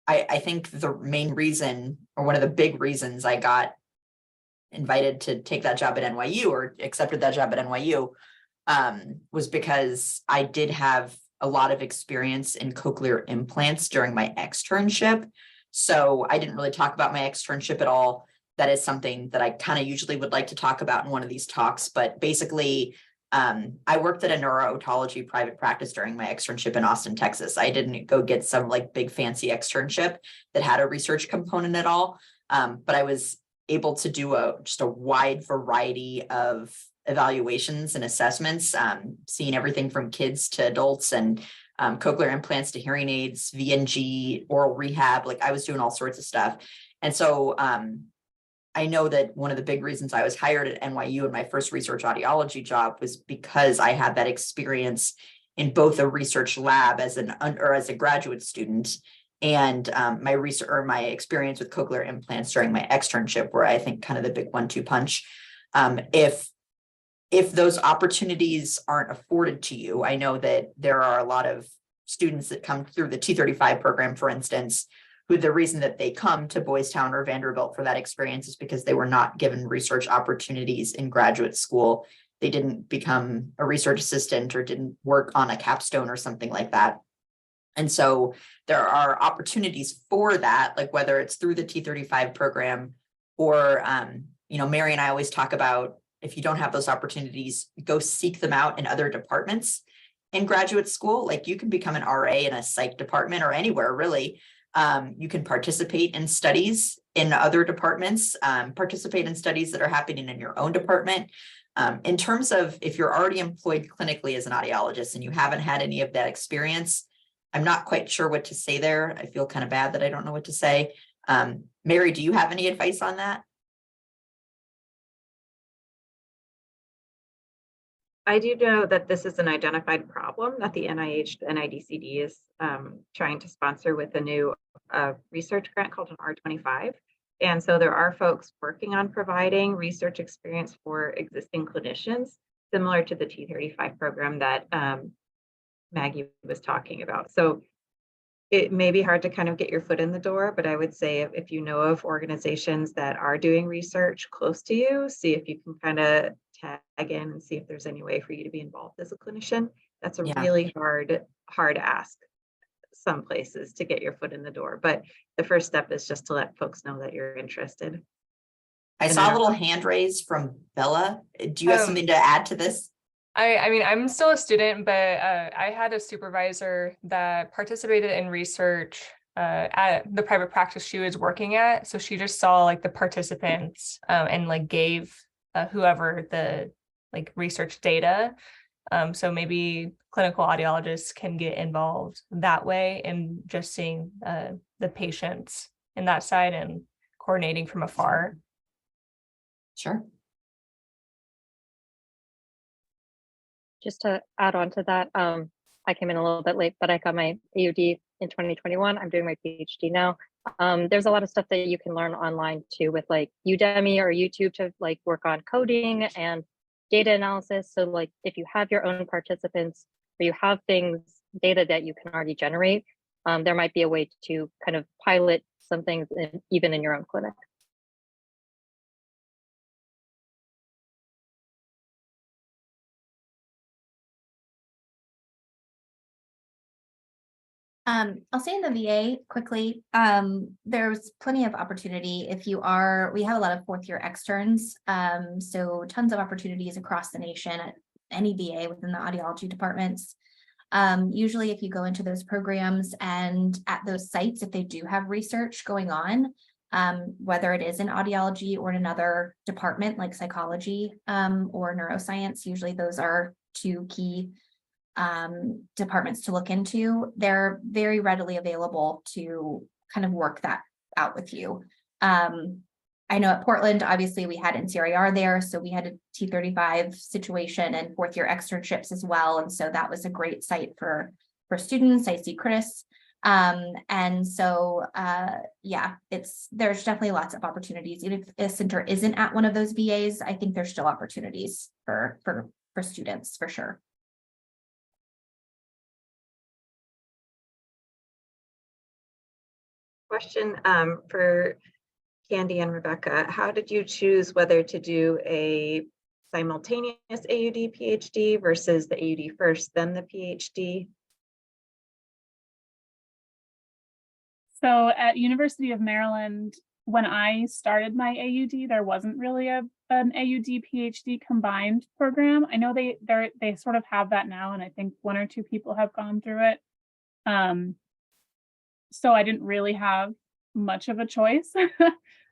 I think the main reason, or one of the big reasons I got invited to take that job at NYU or accepted that job at NYU was because I did have a lot of experience in cochlear implants during my externship. So I didn't really talk about my externship at all. That is something that I kind of usually would like to talk about in one of these talks, but basically I worked at a neuro-otology private practice during my externship in Austin, Texas. I didn't go get some like big fancy externship that had a research component at all. But I was able to do just a wide variety of evaluations and assessments, seeing everything from kids to adults and cochlear implants to hearing aids, VNG, oral rehab. Like I was doing all sorts of stuff. And so I know that one of the big reasons I was hired at NYU in my first research audiology job was because I had that experience in both a research lab as as a graduate student and my research or my experience with cochlear implants during my externship, where I think kind of the big 1-2 punch. If those opportunities aren't afforded to you, I know that there are a lot of students that come through the T35 program, for instance, who the reason that they come to Boys Town or Vanderbilt for that experience is because they were not given research opportunities in graduate school. They didn't become a research assistant or didn't work on a capstone or something like that. And so there are opportunities for that, like whether it's through the T35 program or, Mary and I always talk about, if you don't have those opportunities, go seek them out in other departments in graduate school. Like you can become an RA in a psych department or anywhere really. You can participate in studies in other departments, participate in studies that are happening in your own department. In terms of if you're already employed clinically as an audiologist and you haven't had any of that experience, I'm not quite sure what to say there. I feel kind of bad that I don't know what to say. Mary, do you have any advice on that? I do know that this is an identified problem that the NIH, the NIDCD is trying to sponsor with a new research grant called an R25. And so there are folks working on providing research experience for existing clinicians, similar to the T35 program that Maggie was talking about. So it may be hard to kind of get your foot in the door, but I would say if you know of organizations that are doing research close to you, see if you can kind of tag in and see if there's any way for you to be involved as a clinician. That's a really hard ask some places to get your foot in the door. But the first step is just to let folks know that you're interested. I saw a little hand raised from Bella. Do you have something to add to this? I mean, I'm still a student, but I had a supervisor that participated in research at the private practice she was working at. So she just saw like the participants and like gave whoever the like research data. So maybe clinical audiologists can get involved that way and just seeing the patients in that side and coordinating from afar. Sure. Just to add on to that, I came in a little bit late, but I got my AUD in 2021. I'm doing my PhD now. There's a lot of stuff that you can learn online too with like Udemy or YouTube to like work on coding and data analysis. So like if you have your own participants or you have data that you can already generate, there might be a way to kind of pilot some things even in your own clinic. I'll say in the VA quickly, there's plenty of opportunity if we have a lot of 4th year externs. So tons of opportunities across the nation at any VA within the audiology departments. Usually if you go into those programs and at those sites, if they do have research going on, whether it is in audiology or in another department like psychology or neuroscience, usually those are 2 key departments to look into. They're very readily available to kind of work that out with you. I know at Portland, obviously we had NCRIR there, so we had a T35 situation and fourth year externships as well. And so that was a great site for students. I see Chris. And so yeah, there's definitely lots of opportunities. Even if a center isn't at one of those VAs, I think there's still opportunities for students for sure. Question for Candy and Rebecca, how did you choose whether to do a simultaneous AUD PhD versus the AUD first, then the PhD? So at University of Maryland, when I started my AUD, there wasn't really an AUD PhD combined program. I know they sort of have that now, and I think one or two people have gone through it. So I didn't really have much of a choice.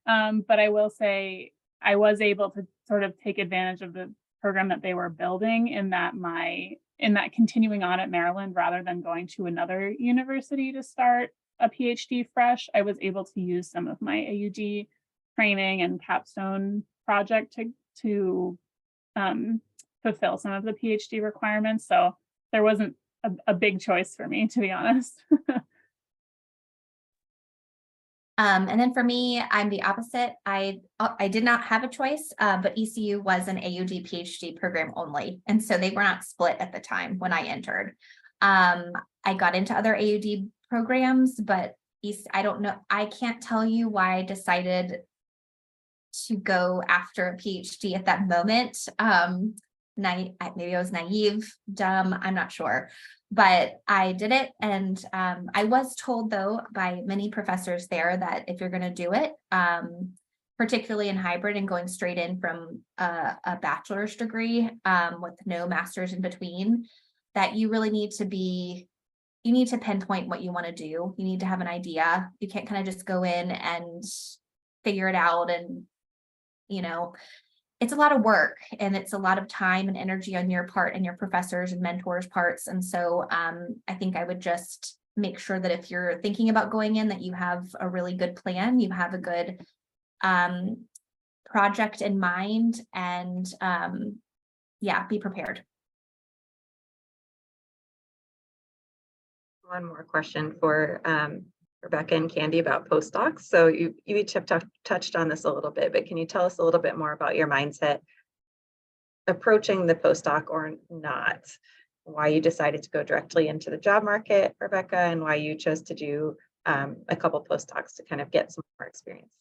But I will say I was able to sort of take advantage of the program that they were building in that continuing on at Maryland rather than going to another university to start a PhD fresh. I was able to use some of my AUD training and capstone project to fulfill some of the PhD requirements. So there wasn't a big choice for me, to be honest. And then for me, I'm the opposite. I did not have a choice, but ECU was an AUD PhD program only. And so they were not split at the time when I entered. I got into other AUD programs, but I don't know. I can't tell you why I decided to go after a PhD at that moment. Maybe I was naive, dumb, I'm not sure. But I did it, and I was told, though, by many professors there that if you're going to do it, particularly in hybrid and going straight in from a bachelor's degree with no master's in between, that you really need to pinpoint what you want to do. You need to have an idea. You can't kind of just go in and figure it out. And, it's a lot of work, and it's a lot of time and energy on your part and your professors and mentors' parts. And so I think I would just make sure that if you're thinking about going in, that you have a really good plan, you have a good project in mind, and yeah, be prepared. One more question for Rebecca and Candy about postdocs. So you each have touched on this a little bit, but can you tell us a little bit more about your mindset approaching the postdoc or not? Why you decided to go directly into the job market, Rebecca, and why you chose to do a couple postdocs to kind of get some more experience?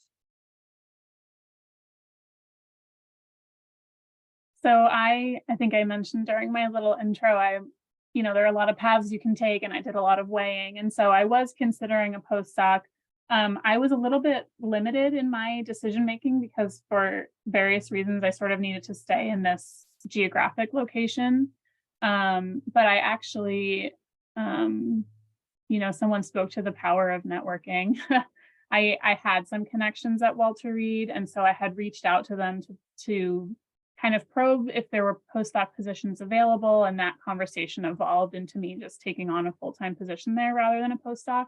So I think I mentioned during my little intro, there are a lot of paths you can take, and I did a lot of weighing. And so I was considering a postdoc. I was a little bit limited in my decision-making because for various reasons, I sort of needed to stay in this geographic location. But I actually, someone spoke to the power of networking. I had some connections at Walter Reed, and so I had reached out to them to kind of probe if there were postdoc positions available, and that conversation evolved into me just taking on a full-time position there rather than a postdoc.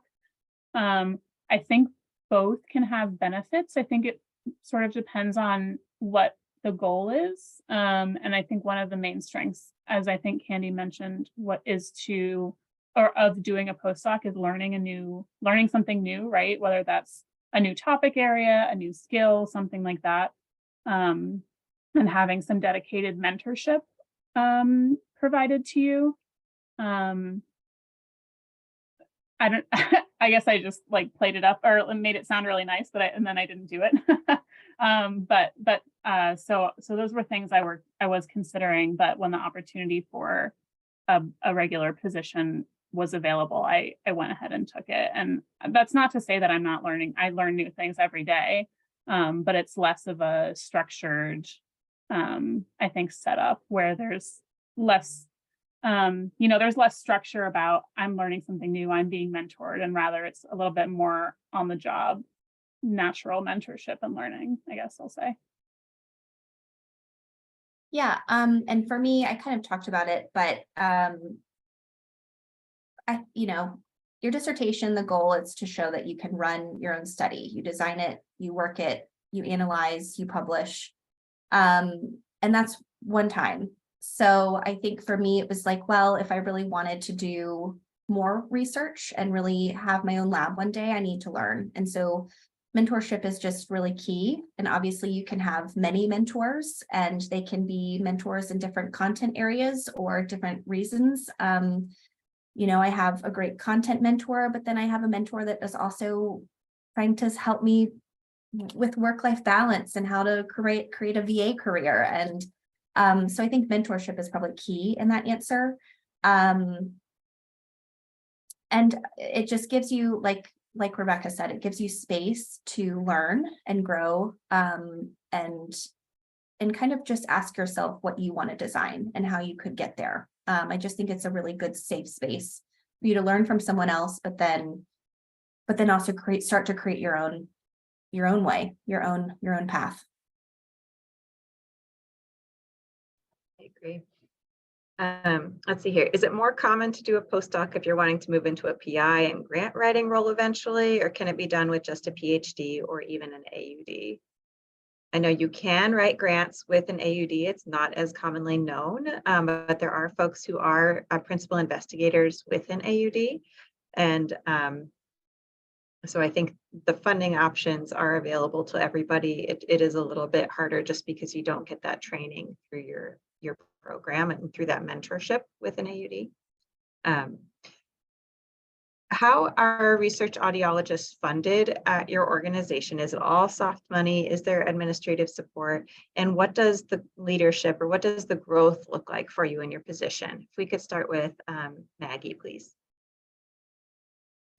I think both can have benefits. I think it sort of depends on what the goal is. And I think one of the main strengths, as I think Candy mentioned, of doing a postdoc is learning something new, right? Whether that's a new topic area, a new skill, something like that. And having some dedicated mentorship provided to you. I guess I just played it up or made it sound really nice, and then I didn't do it. So those were things I was considering, but when the opportunity for a regular position was available, I went ahead and took it. And that's not to say that I'm not learning. I learn new things every day, but it's less of a structured, I think, setup where there's less, there's less structure about I'm learning something new, I'm being mentored, and rather it's a little bit more on the job, natural mentorship and learning, I guess I'll say. Yeah, and for me, I kind of talked about it, but your dissertation, the goal is to show that you can run your own study. You design it, you work it, you analyze, you publish. And that's one time. So I think for me, it was like, well, if I really wanted to do more research and really have my own lab one day, I need to learn. And so mentorship is just really key. And obviously you can have many mentors, and they can be mentors in different content areas or different reasons. You know, I have a great content mentor, but then I have a mentor that is also trying to help me with work-life balance and how to create a VA career. And so I think mentorship is probably key in that answer. And it just gives you, like Rebecca said, it gives you space to learn and grow, and kind of just ask yourself what you want to design and how you could get there. I just think it's a really good safe space for you to learn from someone else, but then also start to create your own way, your own path. I agree. Let's see here. Is it more common to do a postdoc if you're wanting to move into a PI and grant writing role eventually, or can it be done with just a PhD or even an AUD? I know you can write grants with an AUD. It's not as commonly known, but there are folks who are principal investigators with an AUD. And so I think the funding options are available to everybody. It is a little bit harder just because you don't get that training through your program and through that mentorship with an AUD. How are research audiologists funded at your organization? Is it all soft money? Is there administrative support? And what does the leadership or what does the growth look like for you in your position? If we could start with Maggie, please.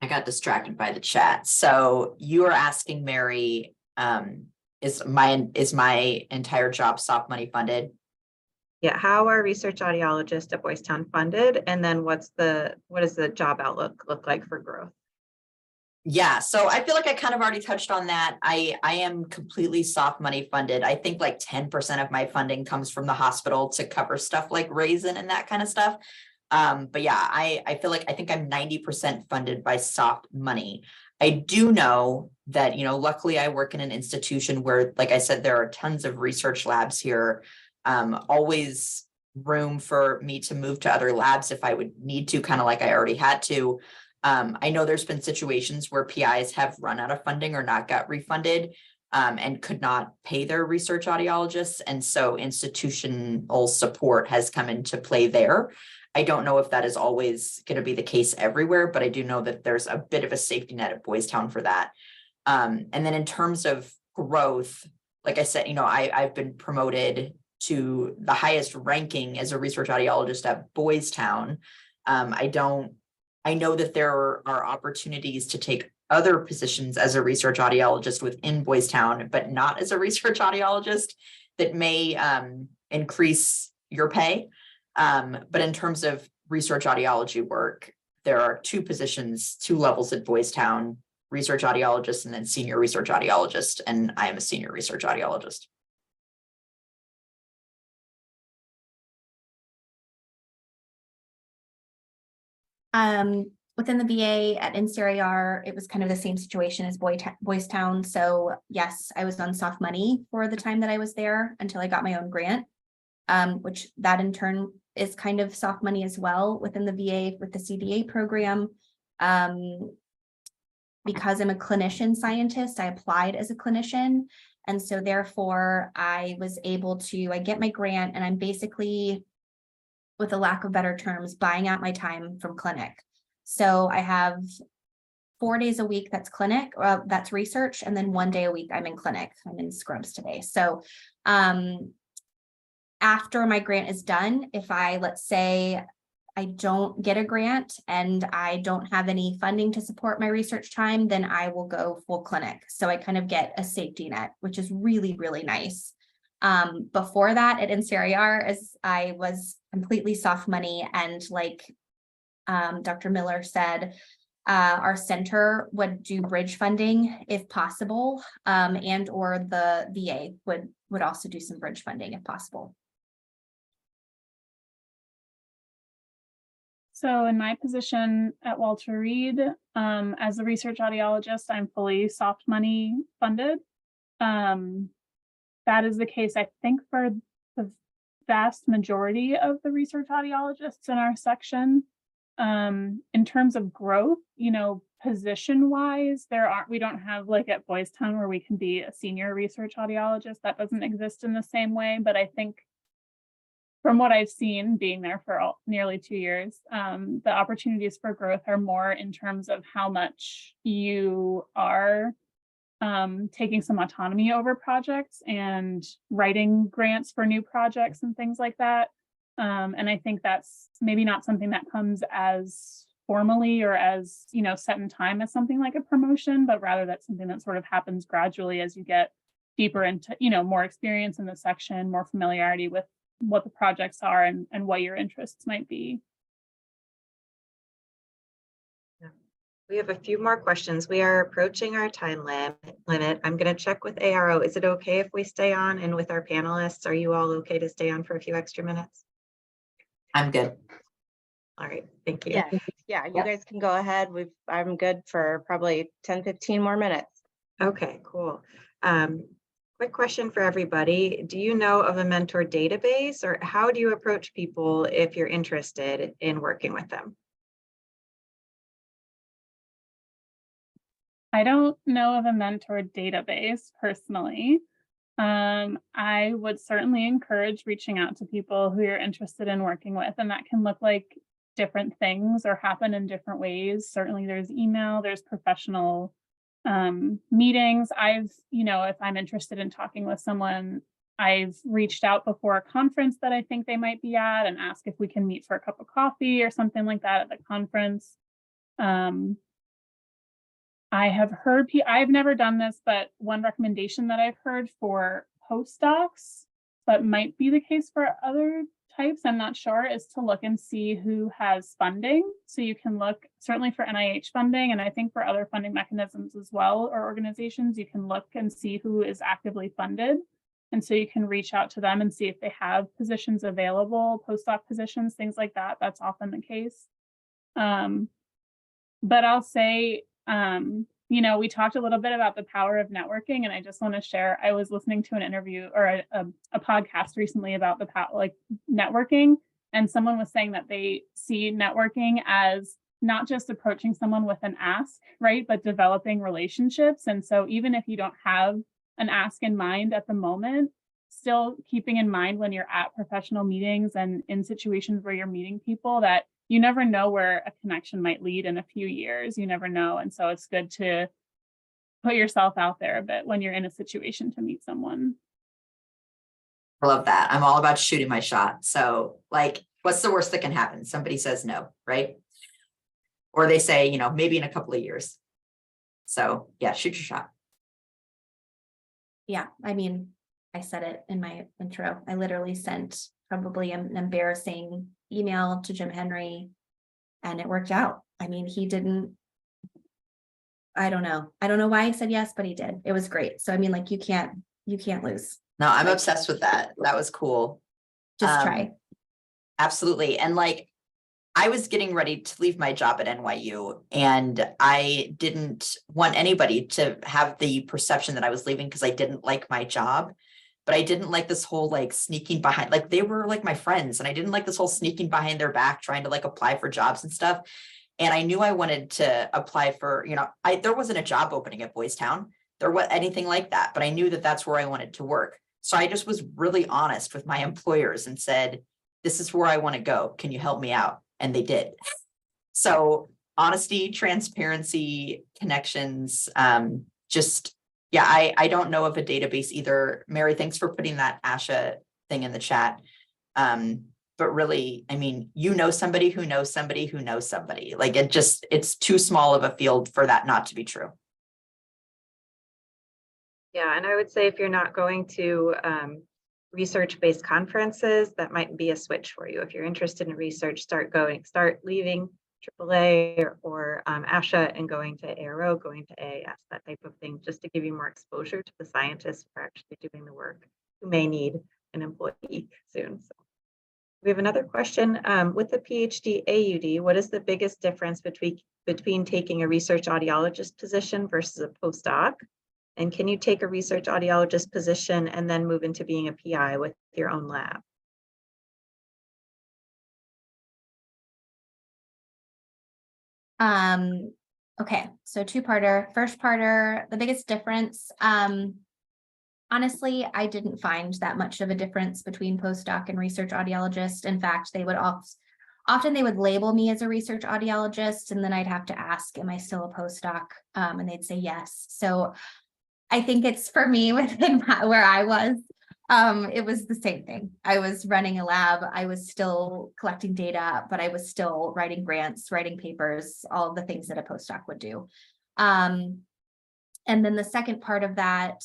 I got distracted by the chat. So you are asking Mary, is my entire job soft money funded? Yeah, how are research audiologists at Boys Town funded? And then what does the job outlook look like for growth? Yeah, so I feel like I kind of already touched on that. I am completely soft money funded. I think like 10% of my funding comes from the hospital to cover stuff like RAISN and that kind of stuff. But yeah, I feel like I think I'm 90% funded by soft money. I do know that, luckily I work in an institution where, like I said, there are tons of research labs here. Always room for me to move to other labs if I would need to, kind of like I already had to. I know there's been situations where PIs have run out of funding or not got refunded, and could not pay their research audiologists. And so institutional support has come into play there. I don't know if that is always going to be the case everywhere, but I do know that there's a bit of a safety net at Boys Town for that. And then in terms of growth, like I said, I've been promoted to the highest ranking as a research audiologist at Boys Town. I know that there are opportunities to take other positions as a research audiologist within Boys Town, but not as a research audiologist that may increase your pay. But in terms of research audiology work, there are two levels at Boys Town: research audiologist and then senior research audiologist. And I am a senior research audiologist. Within the VA at NCRER, it was kind of the same situation as Boys Town. So yes, I was on soft money for the time that I was there until I got my own grant, which that in turn is kind of soft money as well within the VA with the CDA program. Because I'm a clinician scientist, I applied as a clinician. And so therefore I was able to, I get my grant and I'm basically, with a lack of better terms, buying out my time from clinic. So I have 4 days a week that's clinic, that's research, and then 1 day a week I'm in clinic. I'm in scrubs today. So after my grant is done, if let's say I don't get a grant and I don't have any funding to support my research time, then I will go full clinic. So I kind of get a safety net, which is really, really nice. Before that at NCRER, as I was completely soft money, and like Dr. Miller said, our center would do bridge funding if possible, and or the VA would also do some bridge funding if possible. So in my position at Walter Reed, as a research audiologist, I'm fully soft money funded. that is the case, I think, for the vast majority of the research audiologists in our section. In terms of growth, position wise, we don't have like at Boys Town where we can be a senior research audiologist. That doesn't exist in the same way, but I think from what I've seen being there for nearly 2 years, the opportunities for growth are more in terms of how much you are taking some autonomy over projects and writing grants for new projects and things like that. And I think that's maybe not something that comes as formally or as, set in time as something like a promotion, but rather that's something that sort of happens gradually as you get deeper into, more experience in the section, more familiarity with what the projects are and what your interests might be. We have a few more questions. We are approaching our time limit. I'm going to check with ARO. Is it okay if we stay on? And with our panelists, are you all okay to stay on for a few extra minutes? I'm good. All right, thank you. Yeah, you guys can go ahead. I'm good for probably 10-15 more minutes. Okay, cool. Quick question for everybody. Do you know of a mentor database, or how do you approach people if you're interested in working with them? I don't know of a mentor database personally. I would certainly encourage reaching out to people who you're interested in working with, and that can look like different things or happen in different ways. Certainly there's email, there's professional meetings. If I'm interested in talking with someone, I've reached out before a conference that I think they might be at and ask if we can meet for a cup of coffee or something like that at the conference. I have heard, I've never done this, but one recommendation that I've heard for postdocs, but might be the case for other types, I'm not sure, is to look and see who has funding. So you can look certainly for NIH funding, and I think for other funding mechanisms as well, or organizations, you can look and see who is actively funded. And so you can reach out to them and see if they have positions available, postdoc positions, things like that. That's often the case. But I'll say, we talked a little bit about the power of networking, and I just want to share, I was listening to an interview or a podcast recently about the networking, and someone was saying that they see networking as not just approaching someone with an ask, right, but developing relationships. And so even if you don't have an ask in mind at the moment, still keeping in mind when you're at professional meetings and in situations where you're meeting people that you never know where a connection might lead in a few years. You never know. And so it's good to put yourself out there a bit when you're in a situation to meet someone. I love that. I'm all about shooting my shot. So what's the worst that can happen? Somebody says no, right? Or they say, maybe in a couple of years. So yeah, shoot your shot. Yeah, I said it in my intro. I literally sent probably an embarrassing email to Jim Henry, and it worked out. He didn't, I don't know why he said yes, but he did. It was great. So you can't lose. No, I'm obsessed with that. That was cool. Just try. Absolutely. And I was getting ready to leave my job at NYU, and I didn't want anybody to have the perception that I was leaving because I didn't like my job. But I didn't like this whole sneaking behind, they were my friends, and I didn't like this whole sneaking behind their back, trying to apply for jobs and stuff. And I knew I wanted to apply for, there wasn't a job opening at Boys Town. There was anything like that, but I knew that that's where I wanted to work. So I just was really honest with my employers and said, this is where I want to go. Can you help me out? And they did. So honesty, transparency, connections, I don't know of a database either. Mary, thanks for putting that ASHA thing in the chat. But really, somebody who knows somebody who knows somebody. It's too small of a field for that not to be true. Yeah, and I would say if you're not going to research-based conferences, that might be a switch for you. If you're interested in research, start leaving AAA or ASHA and going to ARO, going to AAS, that type of thing, just to give you more exposure to the scientists who are actually doing the work, who may need an employee soon. So we have another question. With the PhD AUD, what is the biggest difference between taking a research audiologist position versus a postdoc? And can you take a research audiologist position and then move into being a PI with your own lab? Okay, so two-parter. First parter, the biggest difference. Honestly, I didn't find that much of a difference between postdoc and research audiologist. In fact, they would often they would label me as a research audiologist, and then I'd have to ask, am I still a postdoc? And they'd say yes. So I think it's for me within where I was. It was the same thing. I was running a lab. I was still collecting data, but I was still writing grants, writing papers, all of the things that a postdoc would do. And then the second part of that,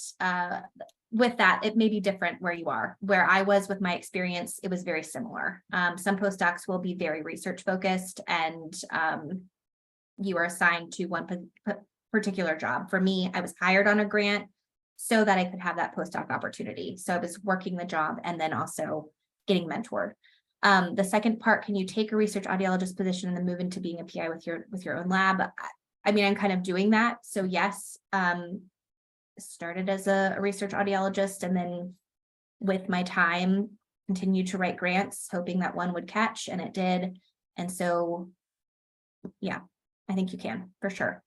with that, it may be different where you are. Where I was with my experience, it was very similar. Some postdocs will be very research focused, and you are assigned to one particular job. For me, I was hired on a grant so that I could have that postdoc opportunity. So I was working the job and then also getting mentored. The second part, can you take a research audiologist position and then move into being a PI with your own lab? I mean, I'm kind of doing that. So yes, started as a research audiologist, and then with my time continued to write grants, hoping that one would catch, and it did. And so, yeah, I think you can for sure.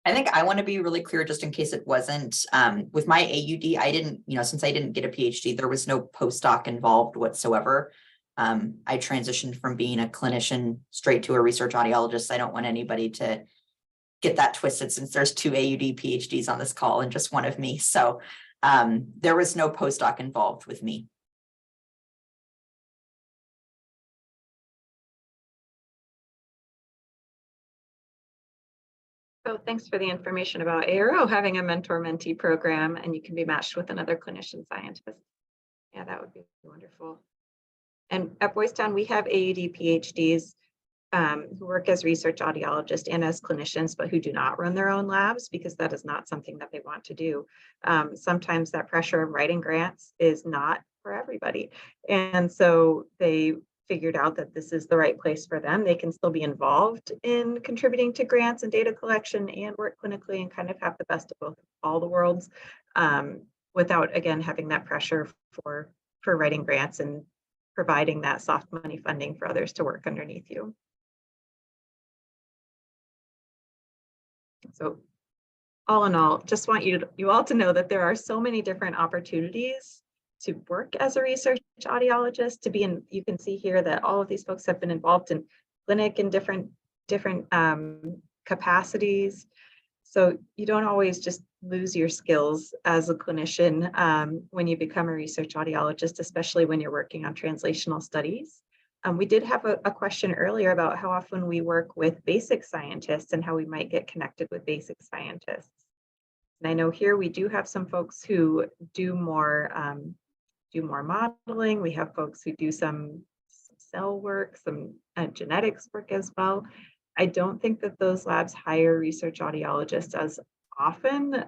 I think I want to be really clear, just in case it wasn't, with my AUD, I didn't, since I didn't get a PhD, there was no postdoc involved whatsoever. I transitioned from being a clinician straight to a research audiologist. I don't want anybody to get that twisted, since there's 2 AUD PhDs on this call and just one of me. So there was no postdoc involved with me. So thanks for the information about ARO having a mentor-mentee program, and you can be matched with another clinician scientist. Yeah, that would be wonderful. And at Boys Town, we have AUD PhDs who work as research audiologists and as clinicians, but who do not run their own labs because that is not something that they want to do. Sometimes that pressure of writing grants is not for everybody. And so they figured out that this is the right place for them. They can still be involved in contributing to grants and data collection and work clinically and kind of have the best of all the worlds, without, again, having that pressure for writing grants and providing that soft money funding for others to work underneath you. So all in all, just want you all to know that there are so many different opportunities to work as a research audiologist, to be in. You can see here that all of these folks have been involved in clinic in different capacities. So you don't always just lose your skills as a clinician when you become a research audiologist, especially when you're working on translational studies. We did have a question earlier about how often we work with basic scientists and how we might get connected with basic scientists. And I know here we do have some folks who do more modeling. We have folks who do some cell work, some genetics work as well. I don't think that those labs hire research audiologists as often.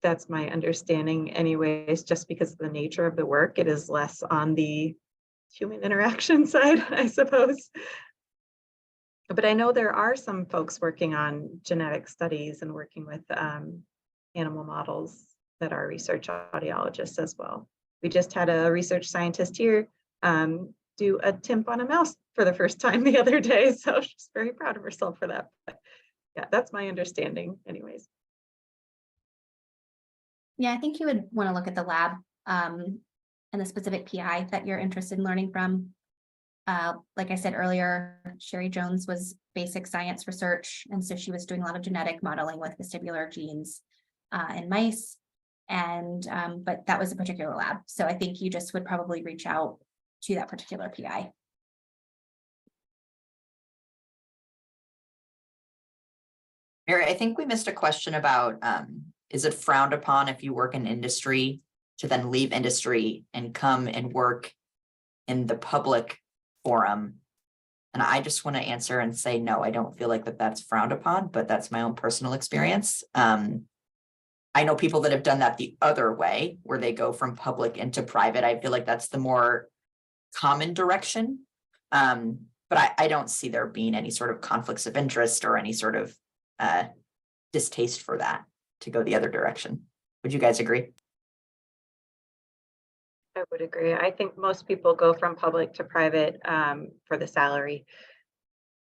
That's my understanding anyways, just because of the nature of the work. It is less on the human interaction side, I suppose. But I know there are some folks working on genetic studies and working with animal models that are research audiologists as well. We just had a research scientist here do a TIMP on a mouse for the first time the other day. So she's very proud of herself for that. But yeah, that's my understanding anyways. Yeah, I think you would want to look at the lab and the specific PI that you're interested in learning from. Like I said earlier, Sherry Jones was basic science research, and so she was doing a lot of genetic modeling with vestibular genes in mice. And but that was a particular lab. So I think you just would probably reach out to that particular PI. Mary, I think we missed a question about, is it frowned upon if you work in industry to then leave industry and come and work in the public forum? And I just want to answer and say, no, I don't feel like that's frowned upon, but that's my own personal experience. I know people that have done that the other way, where they go from public into private. I feel like that's the more common direction. but I don't see there being any sort of conflicts of interest or any sort of distaste for that to go the other direction. Would you guys agree? I would agree. I think most people go from public to private for the salary,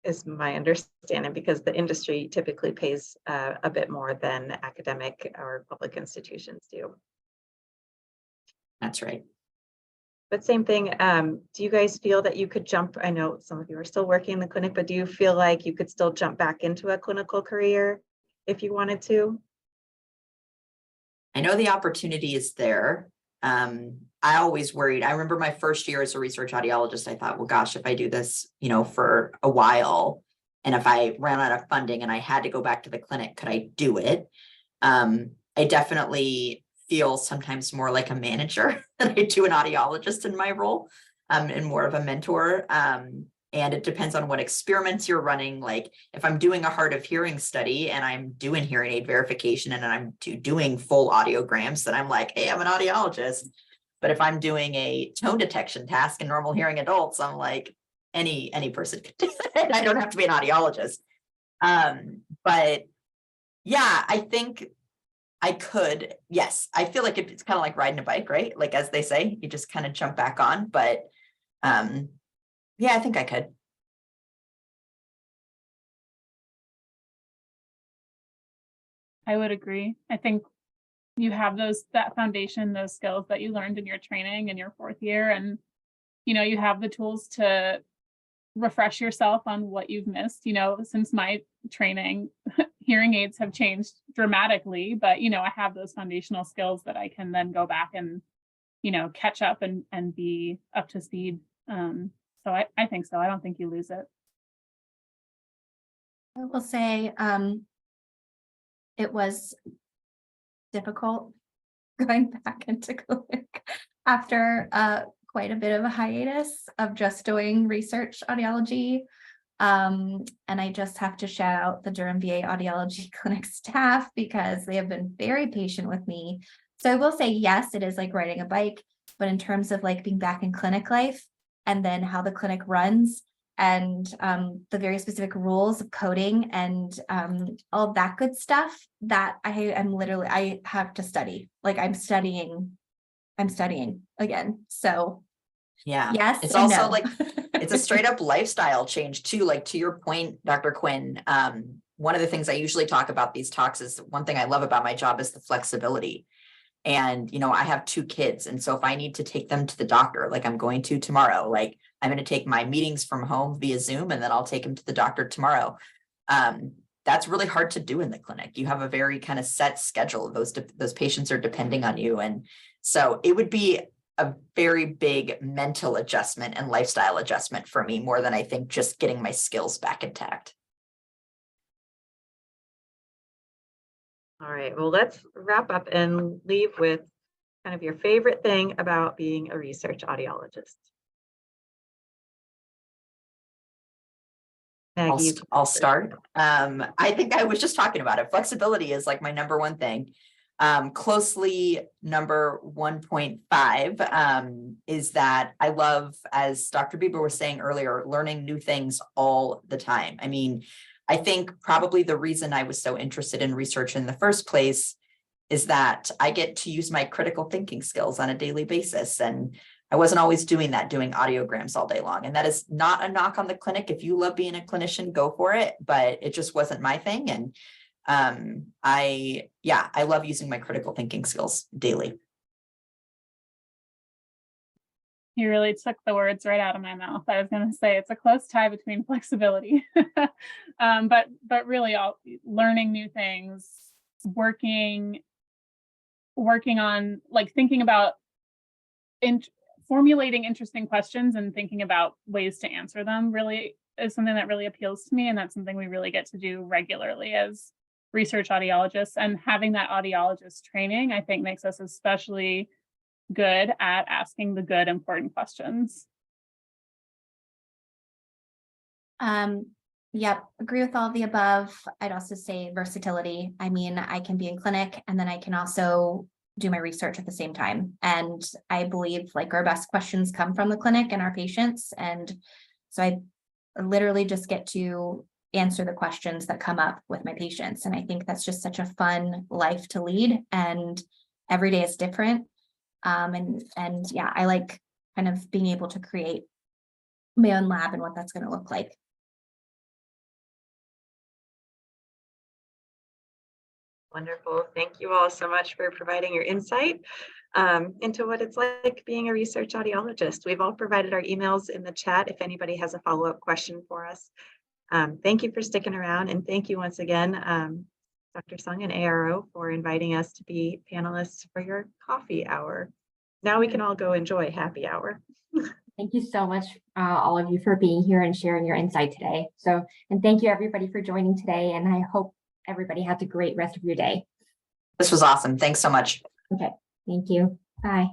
is my understanding, because the industry typically pays a bit more than academic or public institutions do. That's right. But same thing, do you guys feel that you could jump? I know some of you are still working in the clinic, but do you feel like you could still jump back into a clinical career if you wanted to? I know the opportunity is there. I always worried. I remember my first year as a research audiologist, I thought, well, gosh, if I do this, for a while, and if I ran out of funding and I had to go back to the clinic, could I do it? I definitely feel sometimes more like a manager than I do an audiologist in my role, and more of a mentor. And it depends on what experiments you're running. Like if I'm doing a hard of hearing study and I'm doing hearing aid verification and I'm doing full audiograms, then I'm like, hey, I'm an audiologist. But if I'm doing a tone detection task in normal hearing adults, I'm like, any person could do it. I don't have to be an audiologist. But yeah, I think I could. Yes, I feel like it's kind of like riding a bike, right? Like as they say, you just kind of jump back on. But yeah, I think I could. I would agree. I think you have that foundation, those skills that you learned in your training in your 4th year, and you have the tools to refresh yourself on what you've missed. Since my training, hearing aids have changed dramatically, but I have those foundational skills that I can then go back and catch up and be up to speed. So I think so. I don't think you lose it. I will say, it was difficult going back into clinic after quite a bit of a hiatus of just doing research audiology. And I just have to shout out the Durham VA Audiology Clinic staff because they have been very patient with me. So I will say, yes, it is like riding a bike, but in terms of like being back in clinic life and then how the clinic runs and the very specific rules of coding and all that good stuff that I have to study. Like I'm studying again. So yeah, yes, it's and also no. like it's a straight up lifestyle change too. Like to your point, Dr. Quinn, one of the things I usually talk about these talks is one thing I love about my job is the flexibility. And, I have 2 kids. And so if I need to take them to the doctor, like I'm going to tomorrow, like I'm going to take my meetings from home via Zoom, and then I'll take them to the doctor tomorrow. That's really hard to do in the clinic. You have a very kind of set schedule. Those patients are depending on you. And so it would be a very big mental adjustment and lifestyle adjustment for me, more than I think just getting my skills back intact. All right, well, let's wrap up and leave with kind of your favorite thing about being a research audiologist. Maggie, I'll start. I think I was just talking about it. Flexibility is like my number one thing. Closely number 1.5 is that I love, as Dr. Bieber was saying earlier, learning new things all the time. I mean, I think probably the reason I was so interested in research in the first place is that I get to use my critical thinking skills on a daily basis. And I wasn't always doing that, doing audiograms all day long. And that is not a knock on the clinic. If you love being a clinician, go for it. But it just wasn't my thing. And I love using my critical thinking skills daily. You really took the words right out of my mouth. I was going to say it's a close tie between flexibility, but really learning new things, working on like thinking about formulating interesting questions and thinking about ways to answer them really is something that really appeals to me. And that's something we really get to do regularly as research audiologists, and having that audiologist training, I think, makes us especially good at asking the good, important questions. Yep, agree with all of the above. I'd also say versatility. I mean, I can be in clinic and then I can also do my research at the same time. And I believe like our best questions come from the clinic and our patients. And so literally just get to answer the questions that come up with my patients. And I think that's just such a fun life to lead, and every day is different. And yeah, I like kind of being able to create my own lab and what that's going to look like. Wonderful. Thank you all so much for providing your insight into what it's like being a research audiologist. We've all provided our emails in the chat if anybody has a follow-up question for us. Thank you for sticking around, and thank you once again, Dr. Sung and ARO, for inviting us to be panelists for your coffee hour. Now we can all go enjoy happy hour. Thank you so much, all of you, for being here and sharing your insight today. And thank you everybody for joining today, and I hope everybody has a great rest of your day. This was awesome. Thanks so much. Okay, thank you. Bye.